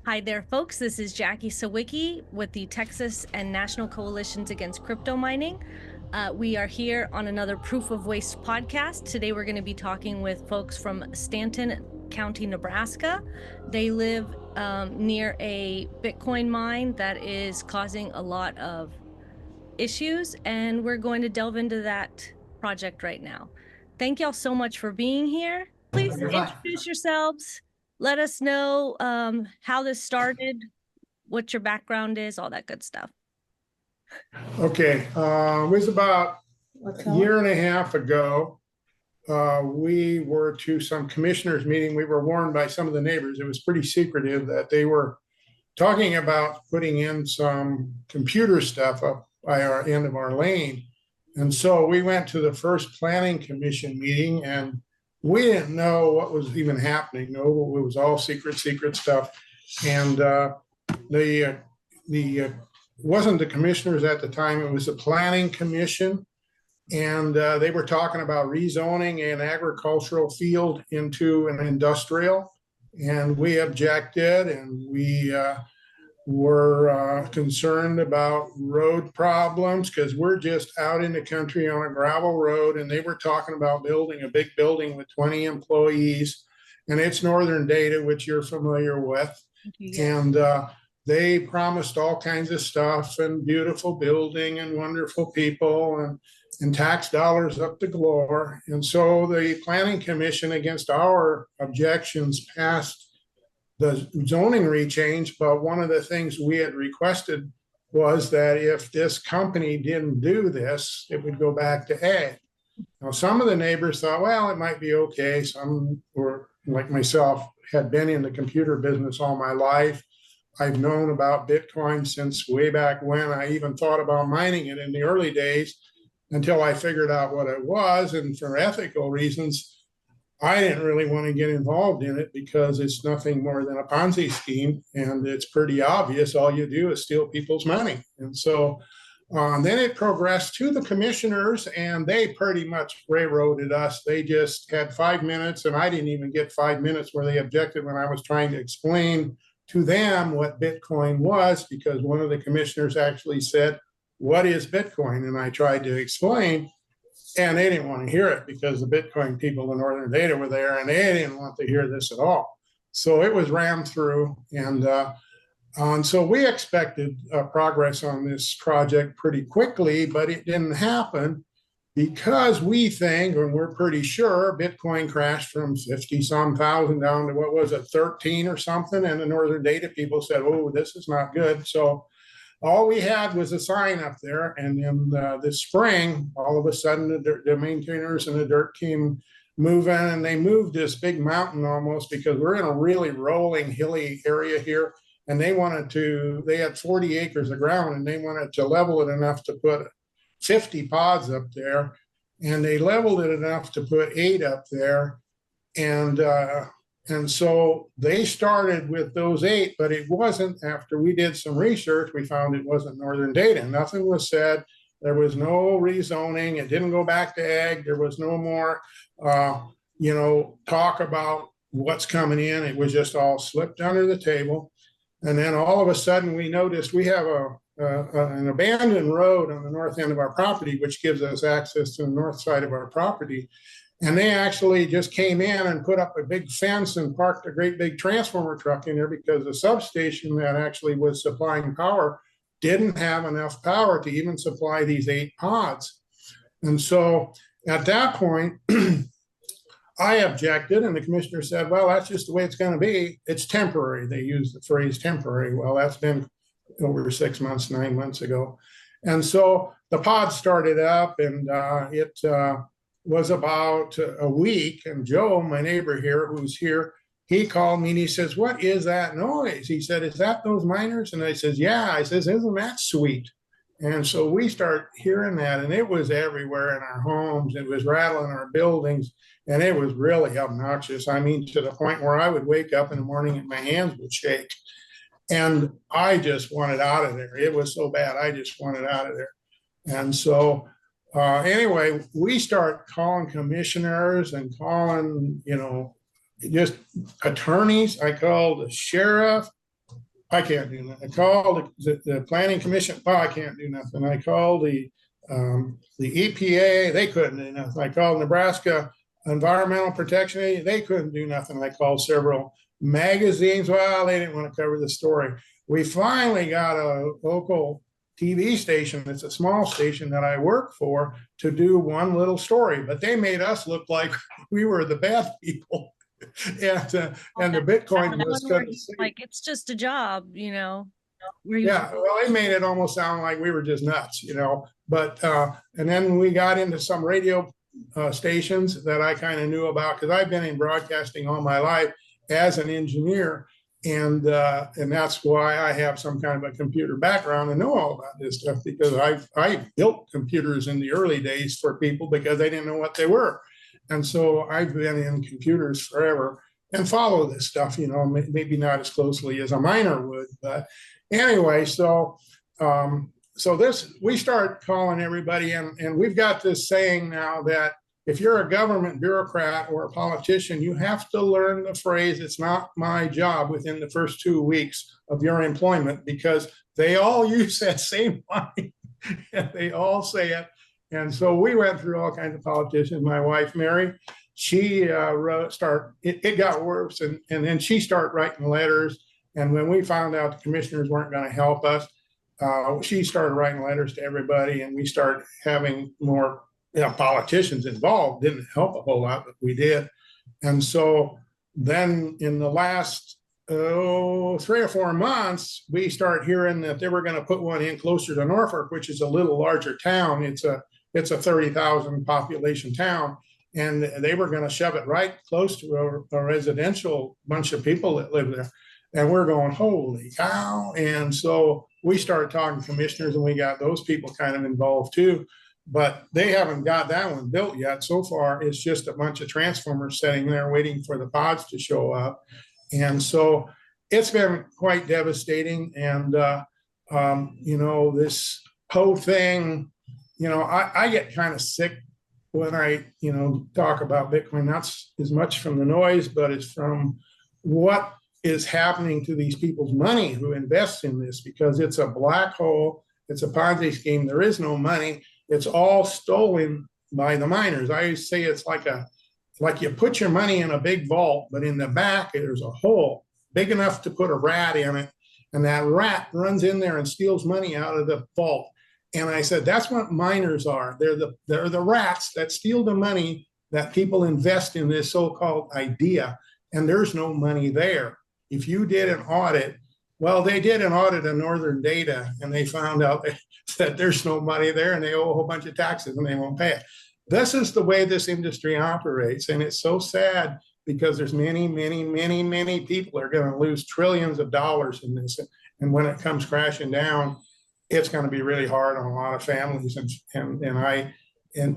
Hi there, folks. This is Jackie Sawicki with the Texas and National Coalitions Against Crypto Mining. We are here on another Proof of Waste podcast. Today we're going to be talking with folks from Stanton County, Nebraska. They live near a Bitcoin mine that is causing a lot of issues, and we're going to delve into that project right now. Thank y'all so much for being here. Please introduce yourselves. Let us know how this started, what your background is, all that good stuff. Okay, it was about a year and a half ago. We were to some commissioners meeting. We were warned by some of the neighbors. It was pretty secretive that they were talking about putting in some computer stuff up by our end of our lane. And so we went to the first planning commission meeting, and we didn't know what was even happening. No, it was all secret stuff. And the wasn't the commissioners at the time, it was the planning commission. And they were talking about rezoning an agricultural field into an industrial. And we objected, and we were concerned about road problems because we're just out in the country on a gravel road, and they were talking about building a big building with 20 employees, and it's Northern Data, which you're familiar with. And they promised all kinds of stuff and beautiful building and wonderful people and tax dollars up to galore. And so the planning commission, against our objections, passed the zoning rechange. But one of the things we had requested was that if this company didn't do this, it would go back to ag. Now, some of the neighbors thought, well, it might be okay. Some were, like myself, had been in the computer business all my life. I've known about Bitcoin since way back when. I even thought about mining it in the early days until I figured out what it was. And for ethical reasons, I didn't really want to get involved in it because it's nothing more than a Ponzi scheme. And it's pretty obvious. All you do is steal people's money. And so then it progressed to the commissioners, and they pretty much railroaded us. They just had 5 minutes, and I didn't even get 5 minutes where they objected when I was trying to explain to them what Bitcoin was, because one of the commissioners actually said, "What is Bitcoin?" And I tried to explain, and they didn't want to hear it because the Bitcoin people in Northern Data were there, and they didn't want to hear this at all. So it was rammed through, and so we expected progress on this project pretty quickly, but it didn't happen because we think, and we're pretty sure, Bitcoin crashed from 50-some thousand down to, what was it, 13 or something, and the Northern Data people said, "Oh, this is not good." So all we had was a sign up there, and in this spring, all of a sudden, the maintainers and the dirt came moving, and they moved this big mountain almost, because we're in a really rolling, hilly area here, and they had 40 acres of ground, and they wanted to level it enough to put 50 pods up there, and they leveled it enough to put 8 up there, and so they started with those 8, but it wasn't. After we did some research, we found it wasn't Northern Data. Nothing was said. There was no rezoning. It didn't go back to ag. There was no more, talk about what's coming in. It was just all slipped under the table. And then all of a sudden, we noticed we have an abandoned road on the north end of our property, which gives us access to the north side of our property. And they actually just came in and put up a big fence and parked a great big transformer truck in there, because the substation that actually was supplying power didn't have enough power to even supply these 8 pods. And so at that point, I objected, and the commissioner said, "Well, that's just the way it's going to be. It's temporary." They used the phrase temporary. Well, that's been over 6 months, 9 months ago. And so the pod started up, and it was about a week. And Joe, my neighbor here, who's here, he called me and he says, "What is that noise?" He said, "Is that those miners?" And I says, "Yeah." I says, "Isn't that sweet?" And so we start hearing that, and it was everywhere in our homes. It was rattling our buildings, and it was really obnoxious. I mean, to the point where I would wake up in the morning and my hands would shake. And I just wanted out of there. It was so bad. I just wanted out of there. And so anyway, we start calling commissioners and calling, just attorneys. I called the sheriff. I can't do nothing. I called the planning commission. Oh, I can't do nothing. I called the EPA. They couldn't do nothing. I called Nebraska Environmental Protection Agency. They couldn't do nothing. I called several magazines. Well, they didn't want to cover the story. We finally got a local TV station. It's a small station that I work for to do one little story, but they made us look like we were the bad people. And the Bitcoin was going to like it's just a job, you know. Yeah, well, they made it almost sound like we were just nuts, you know. But and then we got into some radio stations that I kind of knew about because I've been in broadcasting all my life as an engineer, and that's why I have some kind of a computer background and know all about this stuff because I built computers in the early days for people because they didn't know what they were. And so I've been in computers forever and follow this stuff, you know, maybe not as closely as a miner would. But anyway, so we start calling everybody in, and we've got this saying now that if you're a government bureaucrat or a politician, you have to learn the phrase, "It's not my job," within the first 2 weeks of your employment, because they all use that same line and they all say it. And so we went through all kinds of politicians. My wife, Mary, she it got worse. And then she started writing letters. And when we found out the commissioners weren't going to help us, she started writing letters to everybody. And we started having more politicians involved. Didn't help a whole lot, but we did. And so then in the last 3 or 4 months, we start hearing that they were going to put one in closer to Norfolk, which is a little larger town. It's a 30,000 population town, and they were going to shove it right close to a residential bunch of people that live there. And we're going, holy cow. And so we started talking to commissioners, and we got those people kind of involved too. But they haven't got that one built yet. So far, it's just a bunch of transformers sitting there waiting for the pods to show up. And so it's been quite devastating. And, you know, this whole thing, you know, I get kind of sick when I, you know, talk about Bitcoin, not as much from the noise, but it's from what is happening to these people's money who invest in this, because it's a black hole. It's a Ponzi scheme. There is no money. It's all stolen by the miners. I always say it's like you put your money in a big vault, but in the back, there's a hole big enough to put a rat in it. And that rat runs in there and steals money out of the vault. And I said, that's what miners are. They're the rats that steal the money that people invest in this so-called idea. And there's no money there. If you did an audit, well, they did an audit of Northern Data, and they found out that there's no money there, and they owe a whole bunch of taxes and they won't pay it. This is the way this industry operates. And it's so sad because there's many, many, many, many people are going to lose trillions of dollars in this. And when it comes crashing down, it's going to be really hard on a lot of families. And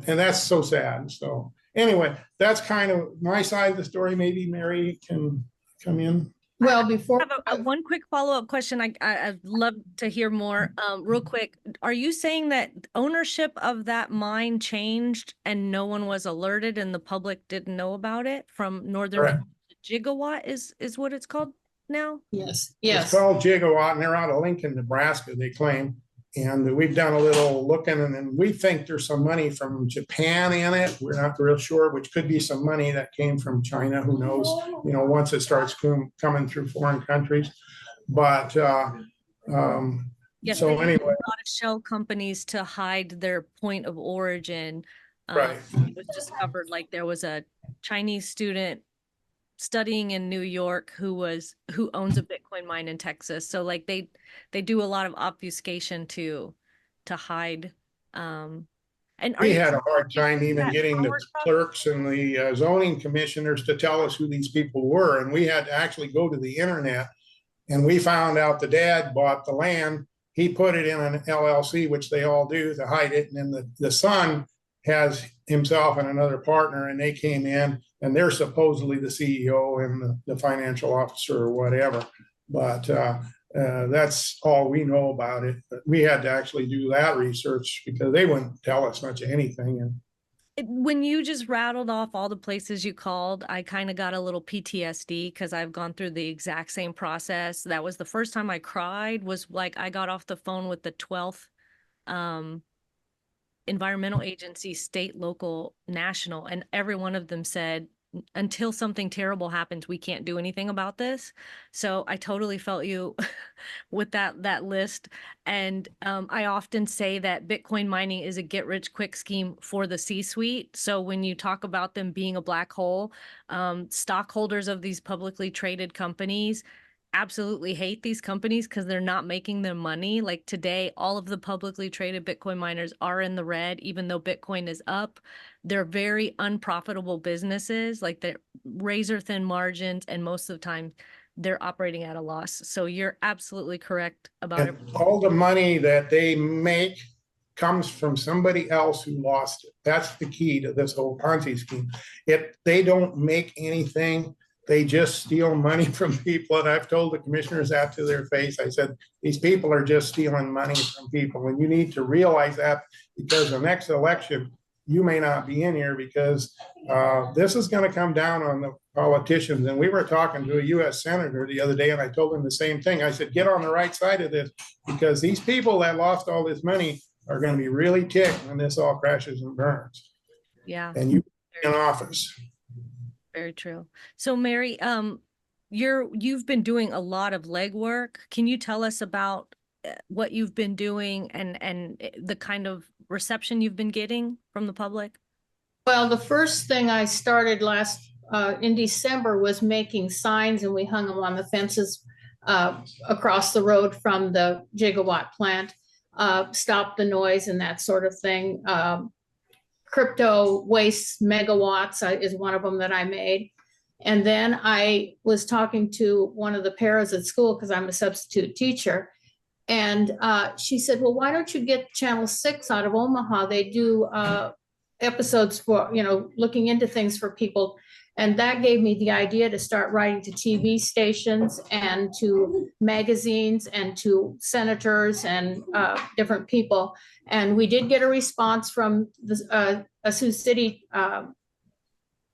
that's so sad. So anyway, that's kind of my side of the story. Maybe Mary can come in. Well, before I have one quick follow-up question, I'd love to hear more. Real quick, are you saying that ownership of that mine changed and no one was alerted and the public didn't know about it from Northern Gigawatt is what it's called now? Yes. It's called Gigawatt, and they're out of Lincoln, Nebraska, they claim. And we've done a little looking, and we think there's some money from Japan in it. We're not real sure, which could be some money that came from China. Who knows? You know, once it starts coming through foreign countries. But yes, so anyway, a lot of shell companies to hide their point of origin. Right. It was discovered like there was a Chinese student studying in New York who owns a Bitcoin mine in Texas. So like they do a lot of obfuscation to hide. And we had a hard time even getting the clerks and the zoning commissioners to tell us who these people were. And we had to actually go to the internet, and we found out the dad bought the land. He put it in an LLC, which they all do, to hide it. And then the son has himself and another partner, and they came in, and they're supposedly the CEO and the financial officer or whatever. But that's all we know about it. But we had to actually do that research because they wouldn't tell us much of anything. When you just rattled off all the places you called, I kind of got a little PTSD because I've gone through the exact same process. That was the first time I cried, was like I got off the phone with the 12th um, environmental agency, state, local, national, and every one of them said, until something terrible happens, we can't do anything about this. So I totally felt you with that list. And I often say that Bitcoin mining is a get rich quick scheme for the C-suite. So when you talk about them being a black hole, stockholders of these publicly traded companies absolutely hate these companies because they're not making them money. Like today, all of the publicly traded Bitcoin miners are in the red, even though Bitcoin is up. They're very unprofitable businesses, like they're razor thin margins, and most of the time they're operating at a loss. So you're absolutely correct about it. And all the money that they make comes from somebody else who lost it. That's the key to this whole Ponzi scheme. They don't make anything. They just steal money from people. And I've told the commissioners that to their face. I said, these people are just stealing money from people. And you need to realize that, because the next election, you may not be in here, because this is going to come down on the politicians. And we were talking to a U.S. senator the other day, and I told him the same thing. I said, get on the right side of this, because these people that lost all this money are going to be really ticked when this all crashes and burns. Yeah. And you in office. Very true. So Mary, you've been doing a lot of legwork. Can you tell us about what you've been doing and the kind of reception you've been getting from the public? Well, the first thing I started in December was making signs, and we hung them on the fences across the road from the gigawatt plant, stop the noise and that sort of thing. Crypto waste megawatts is one of them that I made. And then I was talking to one of the paras at school, because I'm a substitute teacher. And she said, well, why don't you get Channel 6 out of Omaha? They do episodes for, looking into things for people. And that gave me the idea to start writing to TV stations and to magazines and to senators and different people. And we did get a response from the Sioux City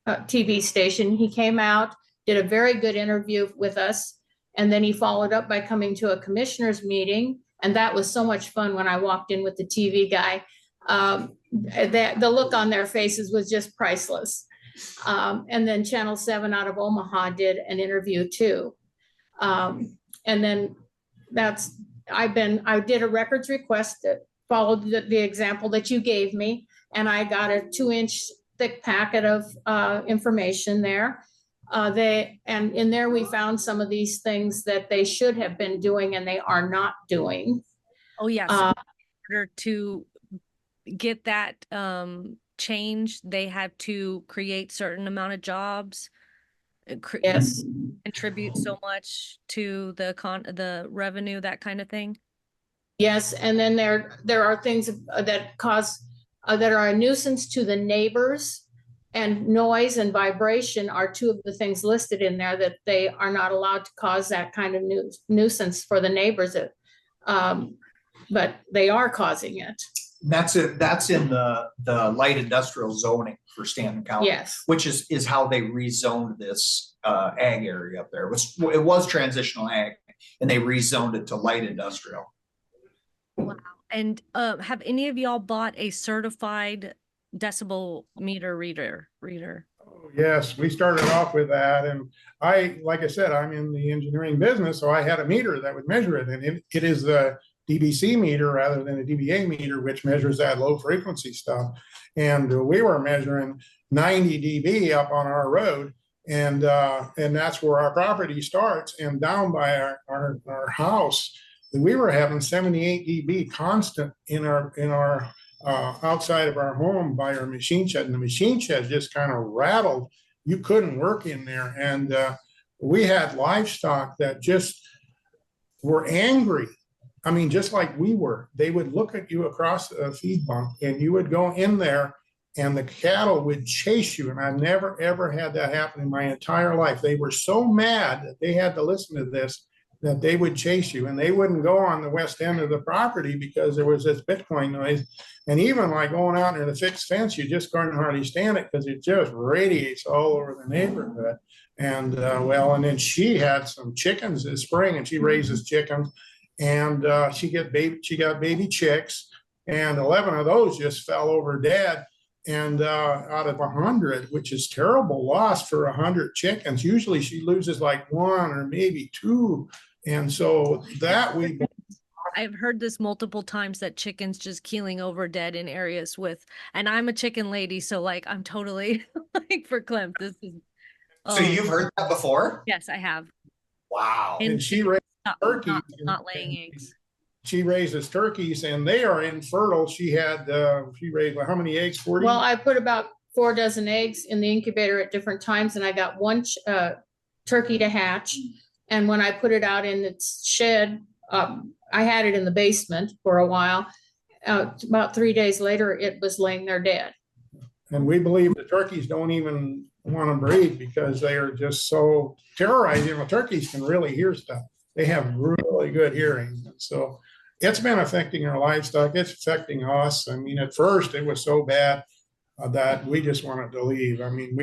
TV station. He came out, did a very good interview with us. And then he followed up by coming to a commissioners meeting. And that was so much fun when I walked in with the TV guy. The look on their faces was just priceless. And then Channel 7 out of Omaha did an interview too. And then I did a records request that followed the example that you gave me. And I got a 2-inch thick packet of information there. And in there we found some of these things that they should have been doing and they are not doing. Oh yes. In order to get that change, they have to create certain amount of jobs, yes, contribute so much to the revenue, that kind of thing. Yes, and then there are things that cause that are a nuisance to the neighbors, and noise and vibration are two of the things listed in there that they are not allowed to cause that kind of nuisance for the neighbors. But they are causing it. That's it. That's in the light industrial zoning for Stanton County, yes, which is how they rezoned this ag area up there. It was transitional ag, and they rezoned it to light industrial. Wow. And have any of y'all bought a certified decibel meter reader? Oh, yes, we started off with that. And like I said, I'm in the engineering business, so I had a meter that would measure it. And it is the DBC meter rather than a DBA meter, which measures that low frequency stuff. And we were measuring 90 dB up on our road. And that's where our property starts. And down by our house, we were having 78 dB constant in our outside of our home by our machine shed. And the machine shed just kind of rattled. You couldn't work in there. And we had livestock that just were angry. I mean, just like we were. They would look at you across a feed bunk, and you would go in there and the cattle would chase you. And I've never, ever had that happen in my entire life. They were so mad that they had to listen to this, that they would chase you, and they wouldn't go on the west end of the property because there was this Bitcoin noise. And even like going out near the fixed fence, you just couldn't hardly stand it because it just radiates all over the neighborhood. And well, and then she had some chickens this spring, and she raises chickens, and she got baby chicks, and 11 of those just fell over dead. And out of 100, which is terrible loss for 100 chickens. Usually she loses like 1 or maybe 2. And so that I've heard this multiple times, that chickens just keeling over dead in areas with, and I'm a chicken lady, so like I'm totally like for Clem. This is So you've heard that before? Yes, I have. Wow. and she raised turkeys. Not laying eggs. She raises turkeys, and they are infertile. She raised how many eggs? 40? Well, I put about 4 dozen eggs in the incubator at different times, and I got one turkey to hatch. And when I put it out in its shed, I had it in the basement for a while. About 3 days later, it was laying there dead. And we believe the turkeys don't even want to breed because they are just so terrorizing. Well, turkeys can really hear stuff. They have really good hearing. And so it's been affecting our livestock. It's affecting us. I mean, at first it was so bad that we just wanted to leave. I mean,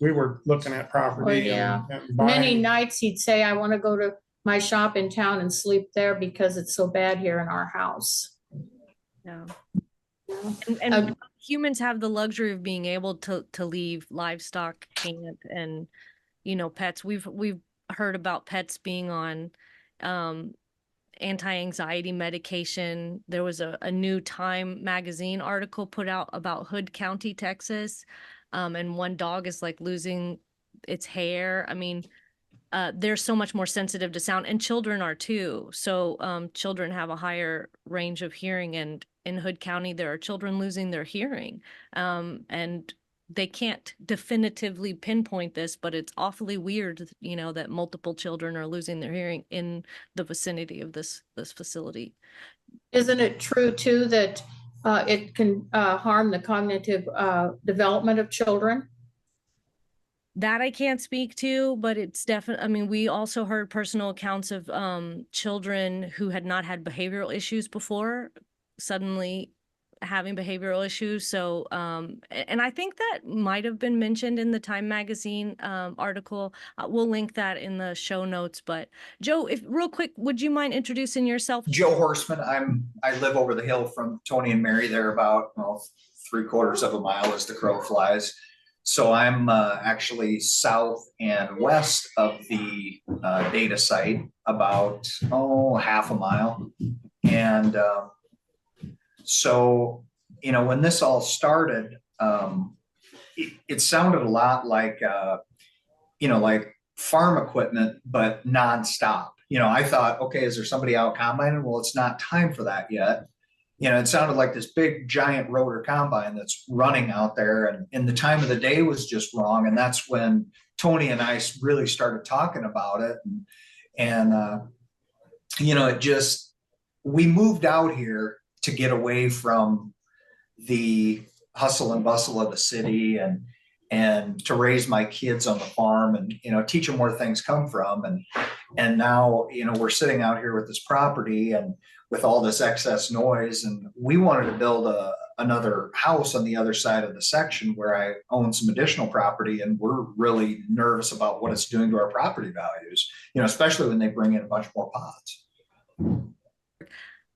we were looking at property. Oh, yeah. and buying. Many nights he'd say, I want to go to my shop in town and sleep there because it's so bad here in our house. Yeah. And humans have the luxury of being able to leave. Livestock can't, and pets. We've heard about pets being on anti-anxiety medication. There was a new Time magazine article put out about Hood County, Texas, and one dog is like losing its hair. I mean, they're so much more sensitive to sound, and children are too. So children have a higher range of hearing, and in Hood County there are children losing their hearing, and they can't definitively pinpoint this, but it's awfully weird, that multiple children are losing their hearing in the vicinity of this facility. Isn't it true too that it can harm the cognitive development of children? That I can't speak to, but it's definitely, I mean, we also heard personal accounts of children who had not had behavioral issues before suddenly having behavioral issues. So, and I think that might have been mentioned in the Time magazine article. We'll link that in the show notes. But Joe, if real quick, would you mind introducing yourself? Joe Horstman. I live over the hill from Tony and Mary. They're about 3/4 of a mile as the crow flies. So I'm actually south and west of the data site, about half a mile. And so, when this all started, it sounded a lot like, like farm equipment, but nonstop. I thought, okay, is there somebody out combining? Well, it's not time for that yet. It sounded like this big giant rotor combine that's running out there, and the time of the day was just wrong. And that's when Tony and I really started talking about it. And we moved out here to get away from the hustle and bustle of the city and to raise my kids on the farm and, teach them where things come from. And now, we're sitting out here with this property and with all this excess noise, and we wanted to build another house on the other side of the section where I own some additional property, and we're really nervous about what it's doing to our property values, especially when they bring in a bunch more pods.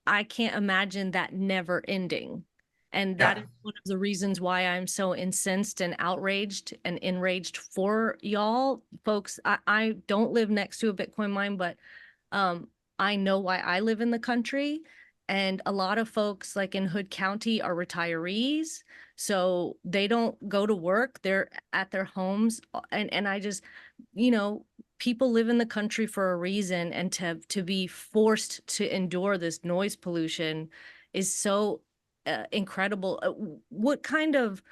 I can't imagine that never ending. And that is one of the reasons why I'm so incensed and outraged and enraged for y'all folks. I don't live next to a Bitcoin mine, but I know why I live in the country. And a lot of folks like in Hood County are retirees. So they don't go to work. They're at their homes. And I just, people live in the country for a reason. And to be forced to endure this noise pollution is so incredible. What kind of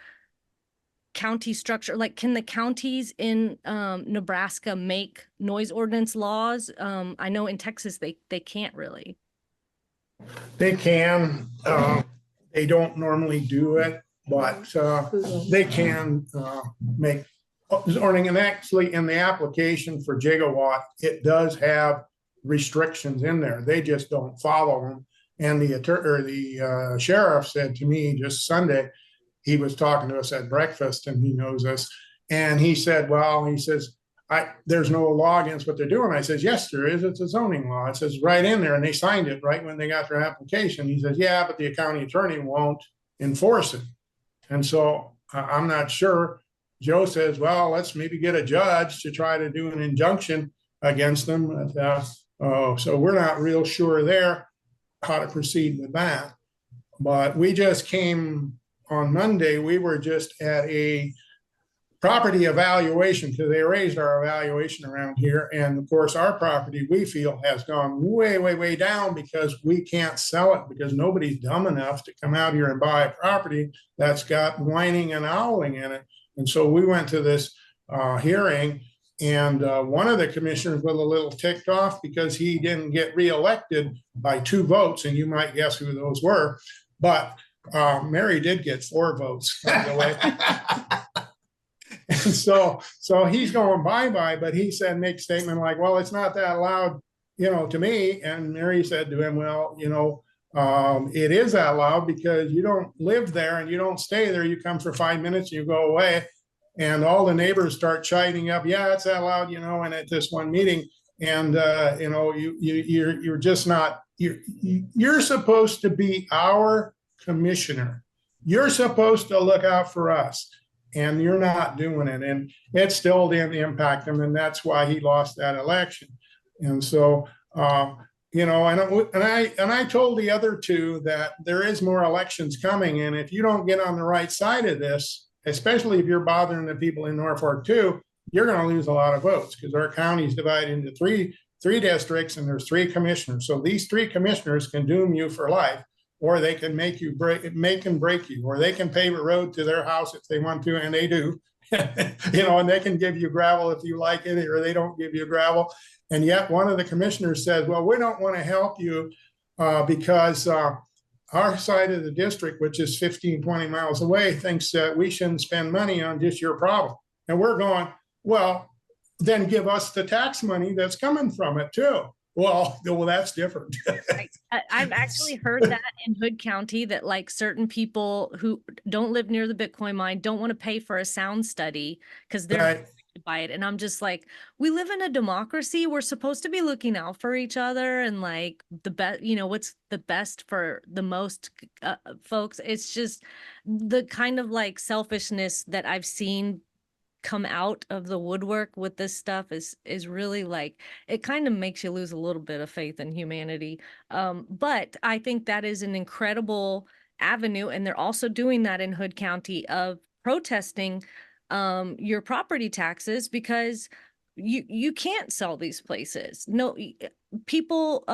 county structure, like can the counties in Nebraska make noise ordinance laws? I know in Texas they can't really. They can. They don't normally do it, but they can make zoning. And actually in the application for gigawatt, it does have restrictions in there. They just don't follow them. And the sheriff said to me just Sunday, he was talking to us at breakfast, and he knows us. And he said, well, he says, there's no law against what they're doing. I says, yes, there is. It's a zoning law. It says right in there, and they signed it right when they got their application. He says, yeah, but the county attorney won't enforce it. And so I'm not sure. Joe says, well, let's maybe get a judge to try to do an injunction against them. So we're not real sure there how to proceed with that. But we just came on Monday. We were just at a property evaluation because they raised our evaluation around here. And of course, our property, we feel, has gone way, way, way down because we can't sell it because nobody's dumb enough to come out here and buy a property that's got whining and owling in it. And so we went to this hearing, and one of the commissioners was a little ticked off because he didn't get reelected by 2 votes. And you might guess who those were. But Mary did get 4 votes, by the way. And so he's going bye-bye, but he said, make a statement like, well, it's not that loud, to me. And Mary said to him, well, it is that loud because you don't live there and you don't stay there. You come for 5 minutes, and you go away. And all the neighbors start chiding up, yeah, it's that loud, and at this one meeting. And, you're just not, you're supposed to be our commissioner. You're supposed to look out for us. And you're not doing it, and it still didn't impact him, and that's why he lost that election. And so, and I told the other 2 that there is more elections coming, and if you don't get on the right side of this, especially if you're bothering the people in Norfolk too, you're going to lose a lot of votes because our county is divided into three districts, and there's 3 commissioners. So these 3 commissioners can doom you for life. Or they can make and break you, or they can pave a road to their house if they want to, and they do, and they can give you gravel if you like it, or they don't give you gravel. And yet one of the commissioners says, well, we don't want to help you because our side of the district, which is 15, 20 miles away, thinks that we shouldn't spend money on just your problem. And we're going, well, then give us the tax money that's coming from it too. Well, that's different. I've actually heard that in Hood County that like certain people who don't live near the Bitcoin mine don't want to pay for a sound study because they're affected by it. And I'm just like, we live in a democracy. We're supposed to be looking out for each other and like the best, what's the best for the most folks. It's just the kind of like selfishness that I've seen come out of the woodwork with this stuff is really like, it kind of makes you lose a little bit of faith in humanity. But I think that is an incredible avenue. And they're also doing that in Hood County of protesting your property taxes because you can't sell these places. No, people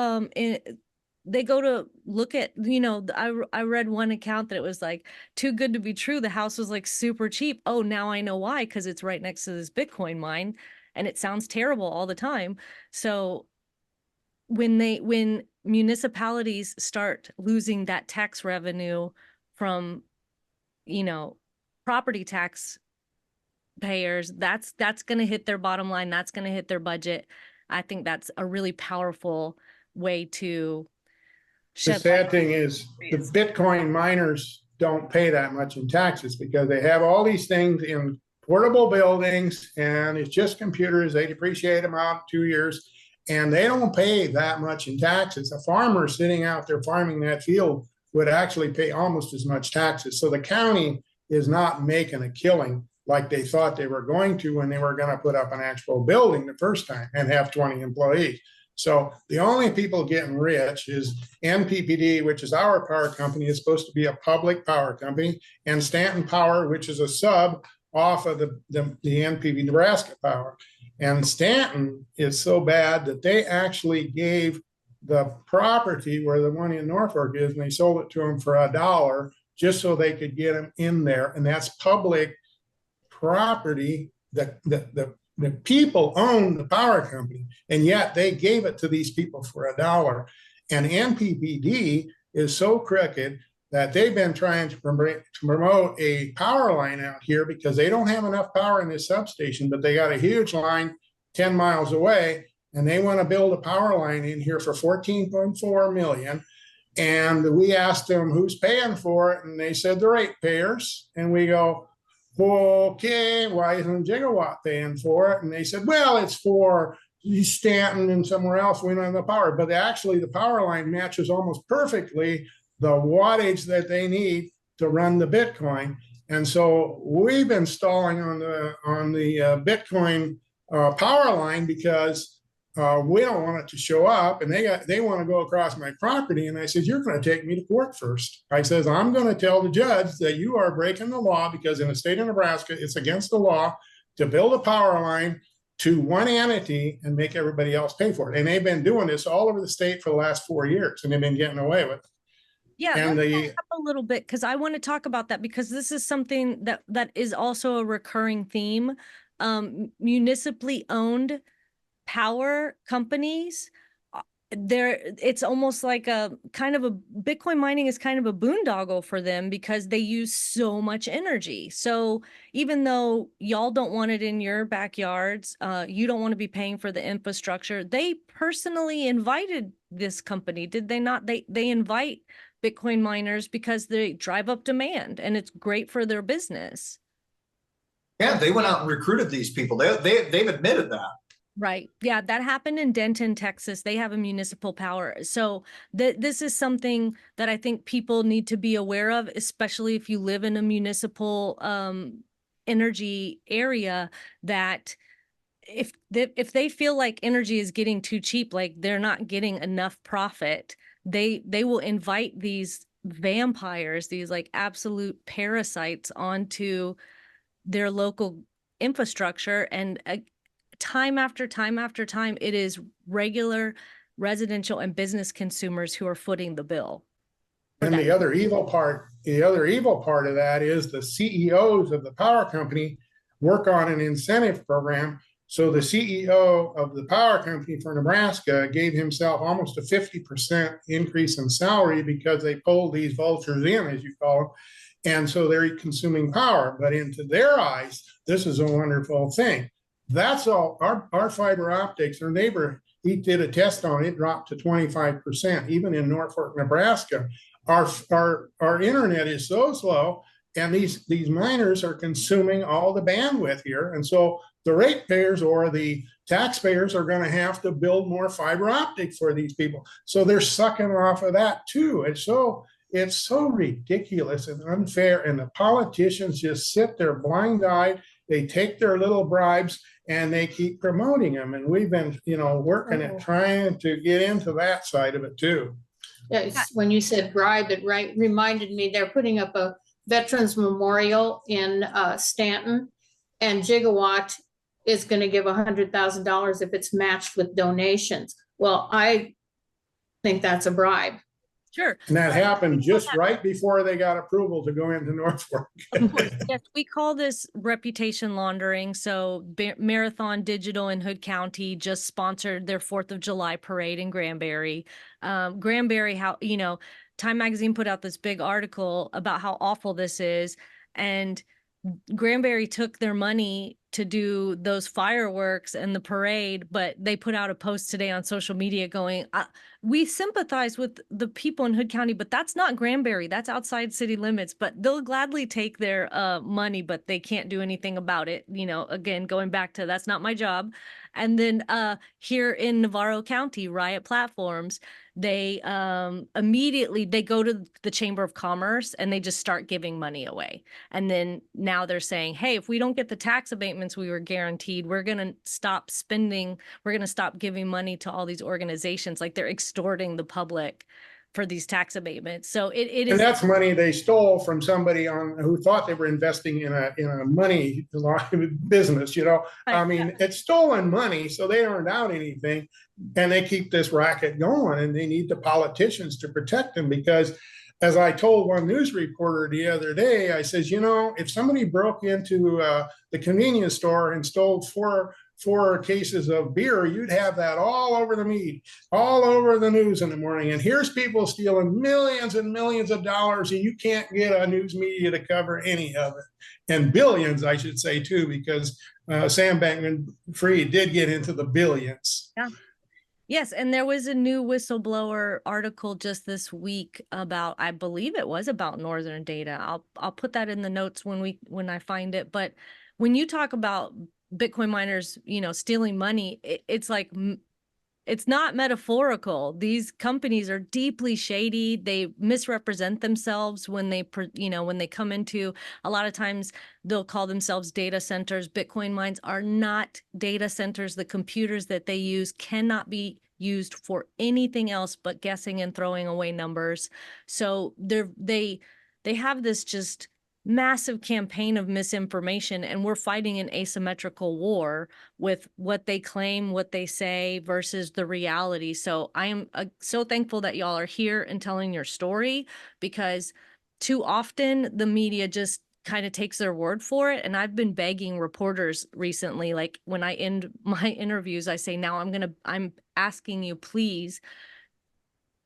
they go to look at, I read one account that it was like too good to be true. The house was like super cheap. Oh, now I know why, because it's right next to this Bitcoin mine and it sounds terrible all the time. So when municipalities start losing that tax revenue from, property tax payers, that's going to hit their bottom line. That's going to hit their budget. I think that's a really powerful way to the sad thing is the Bitcoin miners don't pay that much in taxes because they have all these things in portable buildings and it's just computers. They depreciate them out 2 years and they don't pay that much in taxes. A farmer sitting out there farming that field would actually pay almost as much taxes. So the county is not making a killing like they thought they were going to when they were going to put up an actual building the first time and have 20 employees. So the only people getting rich is NPPD, which is our power company. It's supposed to be a public power company, and Stanton Power, which is a sub off of the NPP Nebraska Power. And Stanton is so bad that they actually gave the property where the one in Norfolk is, and they sold it to them for $1 just so they could get them in there. And that's public property. The people own the power company, and yet they gave it to these people for $1. And NPPD is so crooked that they've been trying to promote a power line out here because they don't have enough power in this substation, but they got a huge line 10 miles away. and they want to build a power line in here for 14.4 million. And we asked them who's paying for it, and they said the ratepayers. And we go, okay, why isn't Gigawatt paying for it? And they said, well, it's for Stanton and somewhere else we don't have the power. But actually, the power line matches almost perfectly the wattage that they need to run the Bitcoin. And so we've been stalling on the Bitcoin power line because we don't want it to show up, and they want to go across my property. And I said, you're going to take me to court first. I says, I'm going to tell the judge that you are breaking the law, because in the state of Nebraska, it's against the law to build a power line to one entity and make everybody else pay for it. And they've been doing this all over the state for the last 4 years, and they've been getting away with it. Yeah, and let's back up a little bit, because I want to talk about that, because this is something that is also a recurring theme. Municipally owned power companies, it's almost like a kind of a Bitcoin mining is kind of a boondoggle for them, because they use so much energy. So even though y'all don't want it in your backyards, you don't want to be paying for the infrastructure. They personally invited this company, did they not? They invite Bitcoin miners because they drive up demand, and it's great for their business. Yeah, they went out and recruited these people. They've admitted that. Right. Yeah, that happened in Denton, Texas. They have a municipal power. So this is something that I think people need to be aware of, especially if you live in a municipal energy area, that if they feel like energy is getting too cheap, like they're not getting enough profit, they will invite these vampires, these like absolute parasites, onto their local infrastructure. And time after time after time, it is regular residential and business consumers who are footing the bill. And the other evil part of that is the CEOs of the power company work on an incentive program. So the CEO of the power company for Nebraska gave himself almost a 50% increase in salary because they pulled these vultures in, as you call them. And so they're consuming power. But into their eyes, this is a wonderful thing. That's all. Our fiber optics, our neighbor, he did a test on it, dropped to 25%, even in Norfolk, Nebraska. Our internet is so slow, and these miners are consuming all the bandwidth here. And so the ratepayers or the taxpayers are going to have to build more fiber optic for these people. So they're sucking off of that too. It's so ridiculous and unfair. And the politicians just sit there blind-eyed. They take their little bribes and they keep promoting them. And we've been, working at trying to get into that side of it too. Yeah, when you said bribe, it reminded me they're putting up a Veterans Memorial in Stanton, and Gigawatt is going to give $100,000 if it's matched with donations. Well, I think that's a bribe. Sure. And that happened just right before they got approval to go into Norfolk. Yes, we call this reputation laundering. So Marathon Digital in Hood County just sponsored their 4th of July parade in Granbury. Granbury, Time Magazine put out this big article about how awful this is. And Granbury took their money to do those fireworks and the parade, but they put out a post today on social media going, we sympathize with the people in Hood County, but that's not Granbury. That's outside city limits. But they'll gladly take their money, but they can't do anything about it. Again, going back to that's not my job. And then here in Navarro County, Riot Platforms, they immediately go to the Chamber of Commerce and they just start giving money away. And then now they're saying, hey, if we don't get the tax abatements we were guaranteed, we're going to stop spending. We're going to stop giving money to all these organizations. Like they're extorting the public for these tax abatements. So it is. And that's money they stole from somebody who thought they were investing in a money business, I mean, it's stolen money, so they aren't out anything, and they keep this racket going, and they need the politicians to protect them, because as I told one news reporter the other day, I says, if somebody broke into the convenience store and stole four cases of beer, you'd have that all over the media, all over the news in the morning. And here's people stealing millions and millions of dollars, and you can't get a news media to cover any of it. And billions, I should say, too, because Sam Bankman-Fried did get into the billions. Yeah. Yes, and there was a new whistleblower article just this week about, I believe it was about Northern Data. I'll put that in the notes when I find it. But when you talk about Bitcoin miners, stealing money, it's like it's not metaphorical. These companies are deeply shady. They misrepresent themselves when they come into, a lot of times they'll call themselves data centers. Bitcoin mines are not data centers. The computers that they use cannot be used for anything else but guessing and throwing away numbers. So they have this just massive campaign of misinformation, and we're fighting an asymmetrical war with what they claim, what they say versus the reality. So I am so thankful that y'all are here and telling your story, because too often the media just kind of takes their word for it. And I've been begging reporters recently, like when I end my interviews, I say, now I'm asking you, please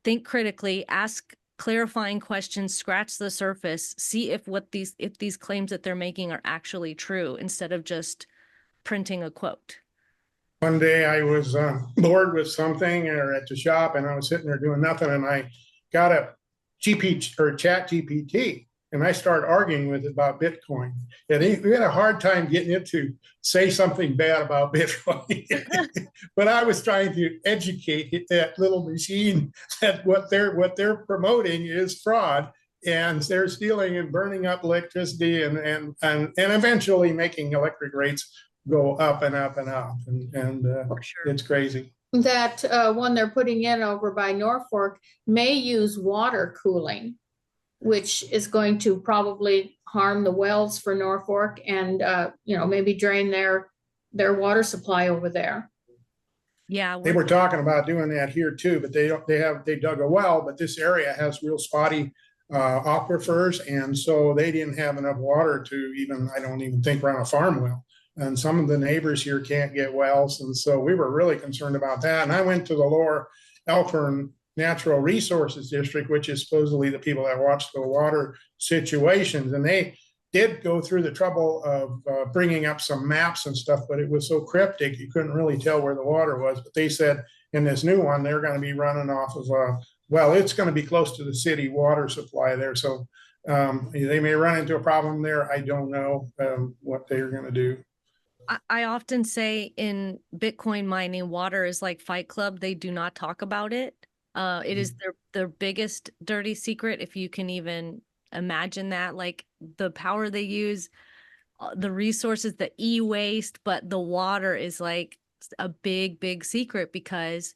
think critically, ask clarifying questions, scratch the surface, see if these claims that they're making are actually true, instead of just printing a quote. One day I was bored with something or at the shop, and I was sitting there doing nothing, and I got a chat GPT, and I started arguing with it about Bitcoin. And we had a hard time getting it to say something bad about Bitcoin. But I was trying to educate that little machine that what they're promoting is fraud, and they're stealing and burning up electricity and eventually making electric rates go up and up and up. And Sure. It's crazy. That one they're putting in over by Norfolk may use water cooling, which is going to probably harm the wells for Norfolk and, maybe drain their water supply over there. Yeah, They were talking about doing that here too, but they dug a well, but this area has real spotty aquifers, and so they didn't have enough water to I don't even think, run a farm well. And some of the neighbors here can't get wells, and so we were really concerned about that. And I went to the Lower Elkhorn Natural Resources District, which is supposedly the people that watch the water situations, and they did go through the trouble of bringing up some maps and stuff, but it was so cryptic you couldn't really tell where the water was. But they said in this new one they're going to be running off of it's going to be close to the city water supply there, so they may run into a problem there. I don't know what they're going to do. I often say in Bitcoin mining, water is like Fight Club. They do not talk about it. It is their biggest dirty secret, if you can even imagine that. Like the power they use, the resources, the e-waste, but the water is like a big, big secret, because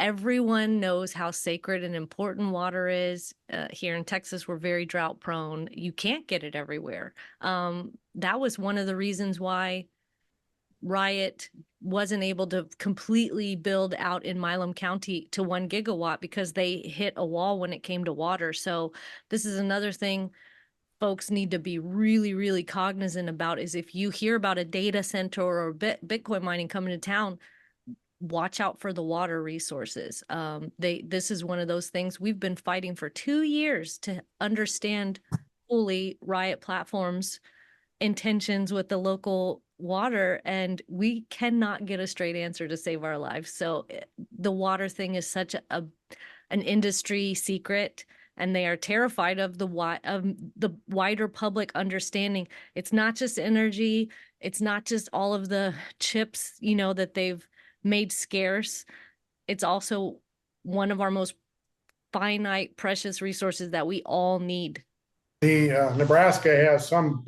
everyone knows how sacred and important water is. Here in Texas, we're very drought prone. You can't get it everywhere. That was one of the reasons why Riot wasn't able to completely build out in Milam County to 1 gigawatt, because they hit a wall when it came to water. So this is another thing folks need to be really, really cognizant about, is if you hear about a data center or Bitcoin mining coming to town, watch out for the water resources. This is one of those things we've been fighting for 2 years to understand fully Riot Platform's intentions with the local water, and we cannot get a straight answer to save our lives. So the water thing is such an industry secret, and they are terrified of the wider public understanding. It's not just energy, it's not just all of the chips that they've made scarce. It's also one of our most finite, precious resources that we all need. The Nebraska has some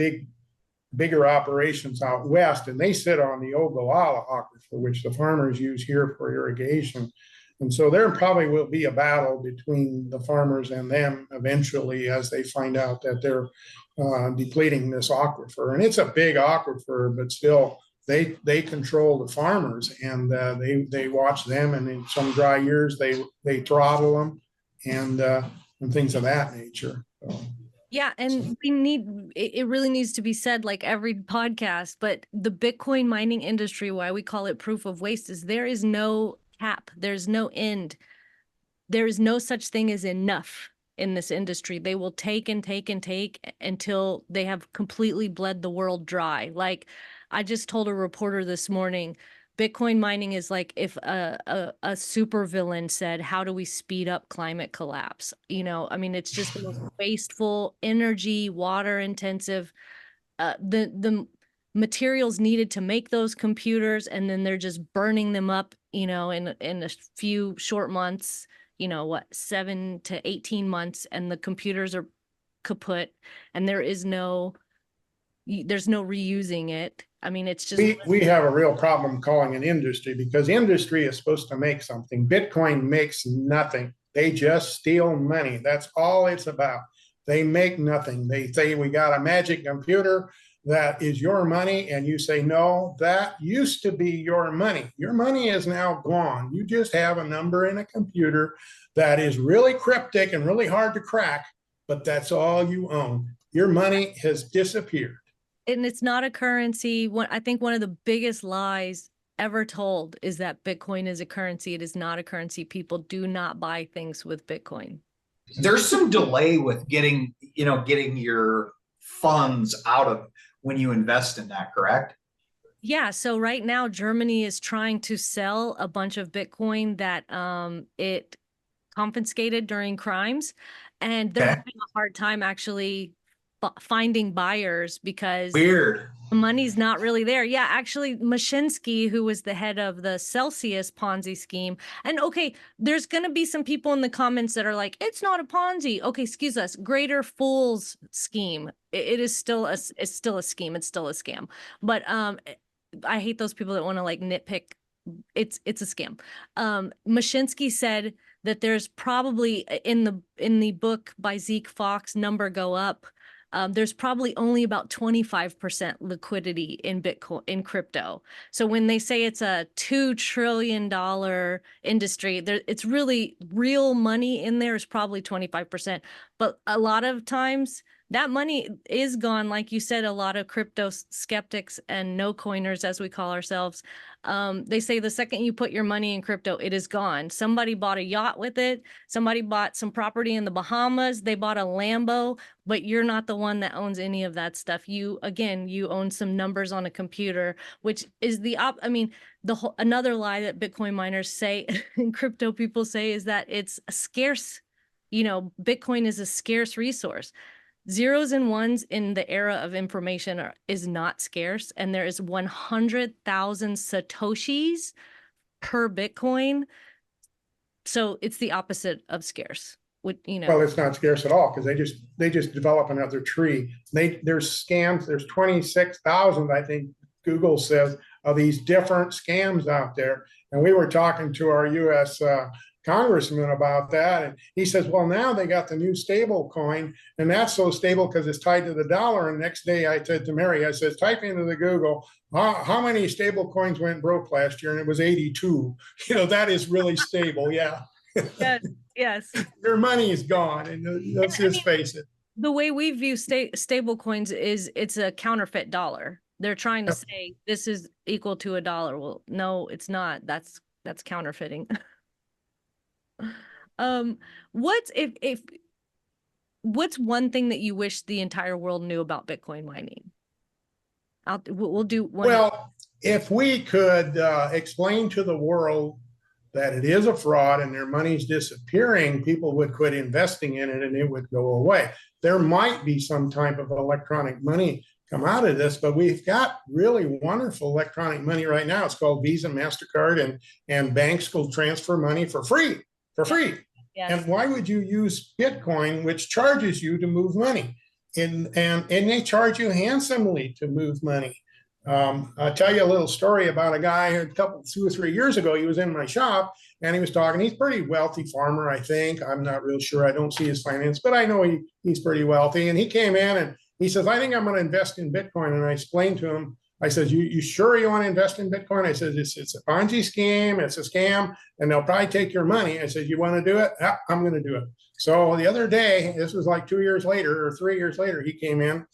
bigger operations out west, and they sit on the Ogallala aquifer, which the farmers use here for irrigation. And so there probably will be a battle between the farmers and them eventually, as they find out that they're depleting this aquifer. And it's a big aquifer, but still they control the farmers, and they watch them, and in some dry years they throttle them and things of that nature. So. Yeah, and it really needs to be said, like every podcast, but the Bitcoin mining industry, why we call it proof of waste, is there is no cap, there's no end. There is no such thing as enough in this industry. They will take and take and take until they have completely bled the world dry. Like I just told a reporter this morning, Bitcoin mining is like if a supervillain said, how do we speed up climate collapse? You know, I mean, it's just the most wasteful, energy, water intensive, the materials needed to make those computers, and then they're just burning them up, you know, in a few short months, you know, what, 7 to 18 months, and the computers are kaput, and there's no reusing it. I mean, it's just we have a real problem calling an industry, because industry is supposed to make something. Bitcoin makes nothing. They just steal money. That's all it's about. They make nothing. They say, we got a magic computer that is your money. And you say, no, that used to be your money. Your money is now gone. You just have a number in a computer that is really cryptic and really hard to crack, but that's all you own. Your money has disappeared. And it's not a currency. I think one of the biggest lies ever told is that Bitcoin is a currency. It is not a currency. People do not buy things with Bitcoin. There's some delay with getting your funds out of when you invest in that, correct? Yeah. So right now, Germany is trying to sell a bunch of Bitcoin that it confiscated during crimes, and they're having a hard time actually finding buyers because weird. The money's not really there. Yeah, actually, Mashinsky, who was the head of the Celsius Ponzi scheme, and okay, there's going to be some people in the comments that are like, it's not a Ponzi. Okay, excuse us, Greater Fool's scheme. It is still a scheme. It's still a scam. But I hate those people that want to like nitpick. It's a scam. Mashinsky said that there's probably in the book by Zeke Fox, Number Go Up, there's probably only about 25% liquidity in Bitcoin, in crypto. So when they say it's a $2 trillion industry, it's really real money in there is probably 25%. But a lot of times that money is gone. Like you said, a lot of crypto skeptics and no coiners, as we call ourselves, they say the second you put your money in crypto, it is gone. Somebody bought a yacht with it. Somebody bought some property in the Bahamas. They bought a Lambo, but you're not the one that owns any of that stuff. You own some numbers on a computer, which is another lie that Bitcoin miners say and crypto people say is that it's a scarce, Bitcoin is a scarce resource. Zeros and ones in the era of information is not scarce, and there is 100,000 Satoshis per Bitcoin. So it's the opposite of scarce. Well, it's not scarce at all, because they just develop another tree. There's scams. There's 26,000, I think Google says, of these different scams out there. And we were talking to our U.S. Congressman about that, and he says, well, now they got the new stable coin, and that's so stable because it's tied to the dollar. And next day I said to Mary, I said, type into the Google, how many stable coins went broke last year? And it was 82. That is really stable. Yeah. Yes. Their money is gone, and let's just face it. The way we view stable coins is it's a counterfeit dollar. They're trying to say this is equal to a dollar. Well, no, it's not. That's counterfeiting. What's one thing that you wish the entire world knew about Bitcoin mining? We'll do one. Well, if we could explain to the world that it is a fraud and their money's disappearing, people would quit investing in it and it would go away. There might be some type of electronic money come out of this, but we've got really wonderful electronic money right now. It's called Visa, MasterCard, and banks will transfer money for free. Yes. And why would you use Bitcoin, which charges you to move money? And they charge you handsomely to move money. I'll tell you a little story about a guy 2 or 3 years ago. He was in my shop and he was talking. He's a pretty wealthy farmer, I think. I'm not real sure. I don't see his finance, but I know he's pretty wealthy. And he came in and he says, I think I'm going to invest in Bitcoin. And I explained to him, I said, you sure you want to invest in Bitcoin? I said, it's a Ponzi scheme. It's a scam, and they'll probably take your money. I said, you want to do it? Yeah, I'm going to do it. So the other day, this was like 2 years later or 3 years later, he came in,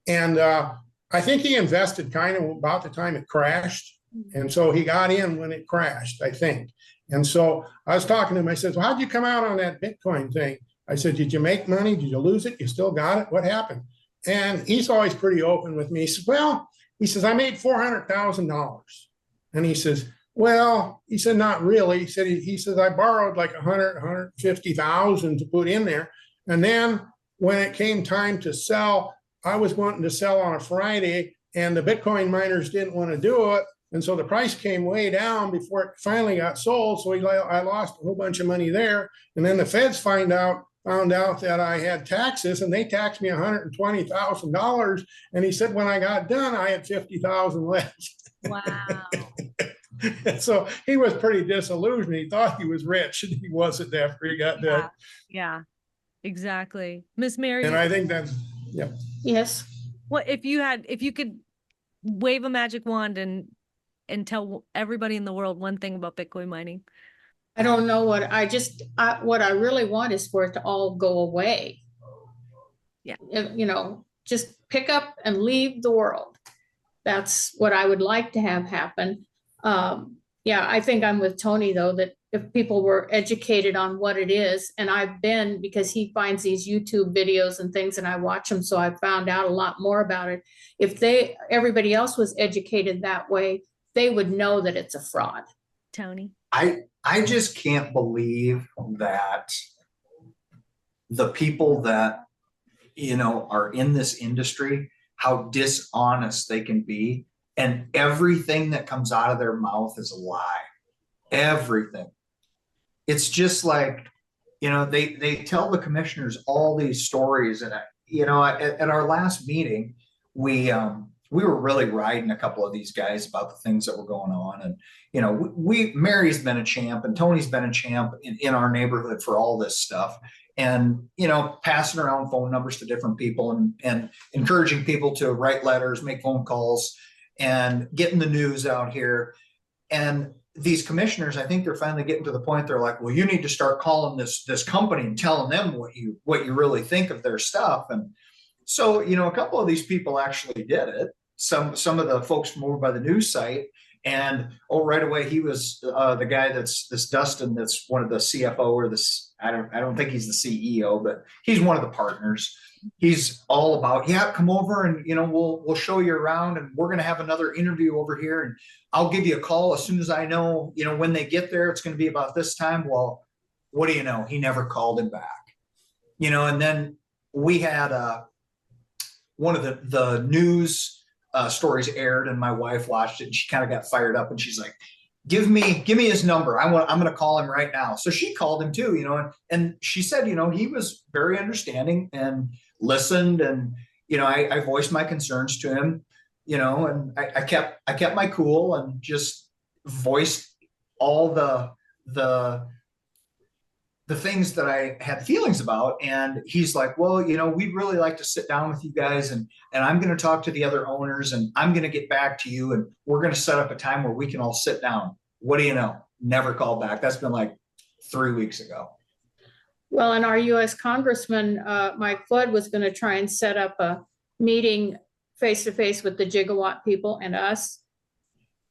and I think he invested kind of about the time it crashed. And so he got in when it crashed, I think. And so I was talking to him. I said, well, how'd you come out on that Bitcoin thing? I said, did you make money? Did you lose it? You still got it? What happened? And he's always pretty open with me. He said, well, He says, I made $400,000. And he says, well, he said, not really. He said, he says, I borrowed like 150,000 to put in there. And then when it came time to sell, I was wanting to sell on a Friday and the Bitcoin miners didn't want to do it. And so the price came way down before it finally got sold. So I lost a whole bunch of money there. And then the feds found out that I had taxes and they taxed me $120,000. And he said, when I got done, I had 50,000 left. Wow. So he was pretty disillusioned. He thought he was rich and he wasn't after he got done. Yeah, exactly. Miss Mary. And I think that's, yeah. Yes. What if you could wave a magic wand and tell everybody in the world one thing about Bitcoin mining? I don't know what I really want is for it to all go away. Yeah. You know, just pick up and leave the world. That's what I would like to have happen. Yeah, I think I'm with Tony though, that if people were educated on what it is, and I've been, because he finds these YouTube videos and things and I watch them, so I found out a lot more about it. If everybody else was educated that way, they would know that it's a fraud. Tony? I just can't believe that the people that, you know, are in this industry, how dishonest they can be. And everything that comes out of their mouth is a lie. Everything. It's just like, you know, they tell the commissioners all these stories. And, you know, at our last meeting, we were really riding a couple of these guys about the things that were going on. And, you know, Mary's been a champ and Tony's been a champ in our neighborhood for all this stuff. And, you know, passing around phone numbers to different people and encouraging people to write letters, make phone calls, and getting the news out here. And these commissioners, I think they're finally getting to the point they're like, well, you need to start calling this company and telling them what you really think of their stuff. And so, you know, a couple of these people actually did it. Some of the folks from over by the news site, and right away he was the guy that's this Dustin, that's one of the CFO or this, I don't think he's the CEO, but he's one of the partners. He's all about, yeah, come over and, you know, we'll show you around and we're going to have another interview over here and I'll give you a call as soon as I know, you know, when they get there, it's going to be about this time. Well, what do you know? He never called him back, you know. And then we had one of the news stories aired and my wife watched it and she kind of got fired up and she's like, give me his number. I'm going to call him right now. So she called him too, you know, and she said, you know, he was very understanding and listened. And, you know, I voiced my concerns to him, you know, and I kept my cool and just voiced all the things that I had feelings about. And he's like, well, you know, we'd really like to sit down with you guys and I'm going to talk to the other owners and I'm going to get back to you. And we're going to set up a time where we can all sit down. What do you know? Never called back. That's been like 3 weeks ago. Well, and our U.S. Congressman, Mike Flood, was going to try and set up a meeting face-to-face with the Gigawatt people and us.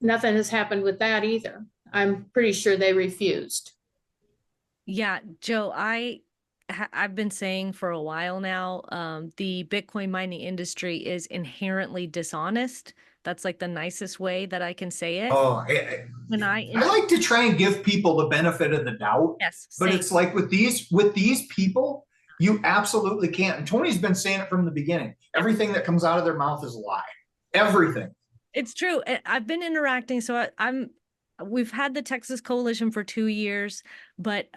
Nothing has happened with that either. I'm pretty sure they refused. Yeah, Joe, I've been saying for a while now, the Bitcoin mining industry is inherently dishonest. That's like the nicest way that I can say it. Oh, I like to try and give people the benefit of the doubt. Yes, but same. It's like with these people, you absolutely can't. And Tony's been saying it from the beginning. Everything that comes out of their mouth is a lie. Everything. It's true. I've been interacting. So we've had the Texas Coalition for 2 years, but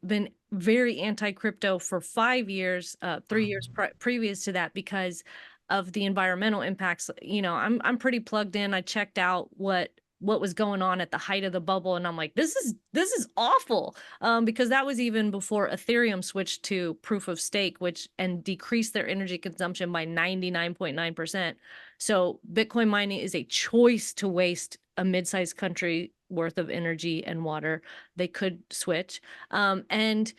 been very anti-crypto for 5 years, 3 years previous to that because of the environmental impacts. You know, I'm pretty plugged in. I checked out what was going on at the height of the bubble, and I'm like, this is awful, because that was even before Ethereum switched to proof of stake, and decreased their energy consumption by 99.9%. So Bitcoin mining is a choice to waste a mid-sized country worth of energy and water. They could switch. And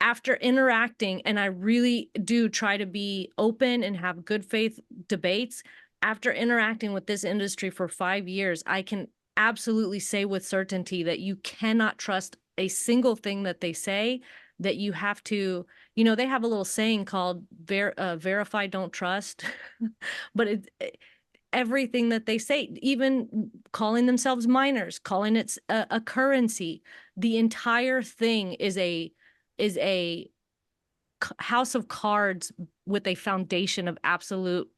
after interacting, and I really do try to be open and have good faith debates, after interacting with this industry for 5 years, I can absolutely say with certainty that you cannot trust a single thing that they say, that you have to, you know, they have a little saying called verify, don't trust. But everything that they say, even calling themselves miners, calling it a currency. The entire thing is a house of cards with a foundation of absolute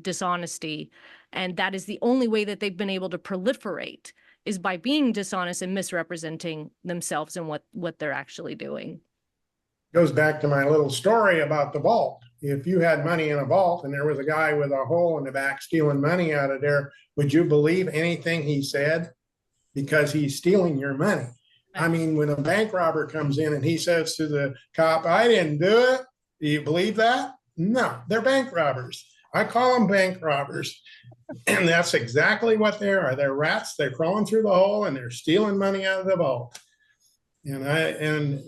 dishonesty. And that is the only way that they've been able to proliferate, is by being dishonest and misrepresenting themselves and what they're actually doing. Goes back to my little story about the vault. If you had money in a vault and there was a guy with a hole in the back stealing money out of there, would you believe anything he said? Because he's stealing your money. I mean, when a bank robber comes in and he says to the cop, I didn't do it, do you believe that? No, they're bank robbers. I call them bank robbers. And that's exactly what they are. They're rats. They're crawling through the hole and they're stealing money out of the vault. And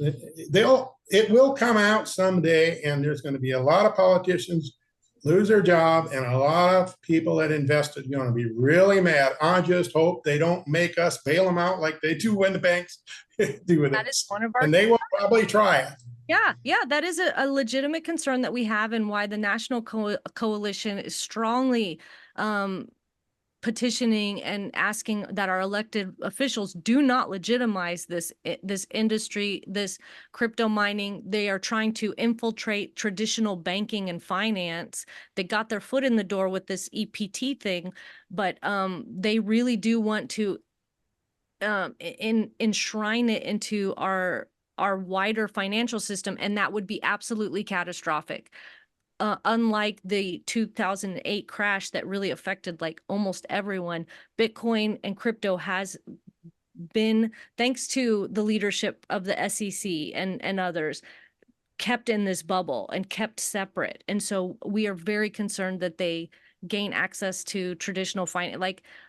it will come out someday, and there's going to be a lot of politicians lose their job, and a lot of people that invested are going to be really mad. I just hope they don't make us bail them out like they do when the banks do it. That is one of our, and they will probably try it. Yeah, that is a legitimate concern that we have, and why the National Coalition is strongly petitioning and asking that our elected officials do not legitimize this industry, this crypto mining. They are trying to infiltrate traditional banking and finance. They got their foot in the door with this EPT thing, but they really do want to enshrine it into our wider financial system, and that would be absolutely catastrophic. Unlike the 2008 crash that really affected like almost everyone, Bitcoin and crypto has been, thanks to the leadership of the SEC and others, kept in this bubble and kept separate. And so we are very concerned that they gain access to traditional finance.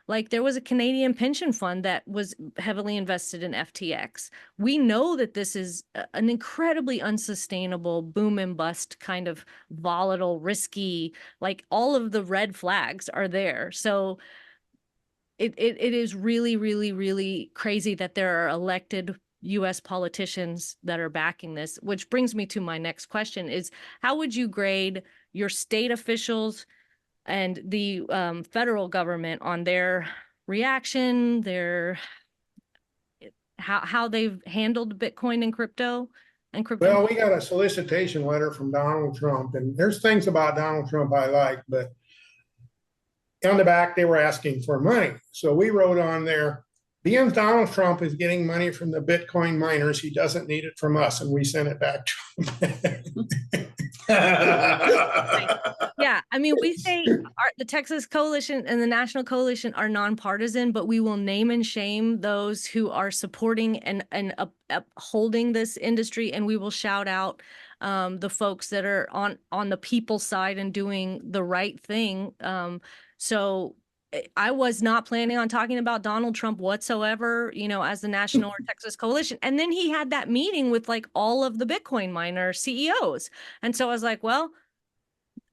Like there was a Canadian pension fund that was heavily invested in FTX. We know that this is an incredibly unsustainable boom and bust kind of volatile, risky, like all of the red flags are there. So it is really, really, really crazy that there are elected US politicians that are backing this, which brings me to my next question is, how would you grade your state officials and the federal government on their reaction, how they've handled Bitcoin and crypto? Well, we got a solicitation letter from Donald Trump, and there's things about Donald Trump I like, but on the back they were asking for money. So we wrote on there, being Donald Trump is getting money from the Bitcoin miners, he doesn't need it from us, and we sent it back to him. Yeah, I mean, we say the Texas Coalition and the National Coalition are nonpartisan, but we will name and shame those who are supporting and upholding this industry, and we will shout out the folks that are on the people's side and doing the right thing. So I was not planning on talking about Donald Trump whatsoever, as the National or Texas Coalition. And then he had that meeting with like all of the Bitcoin miner CEOs. And so I was like, well,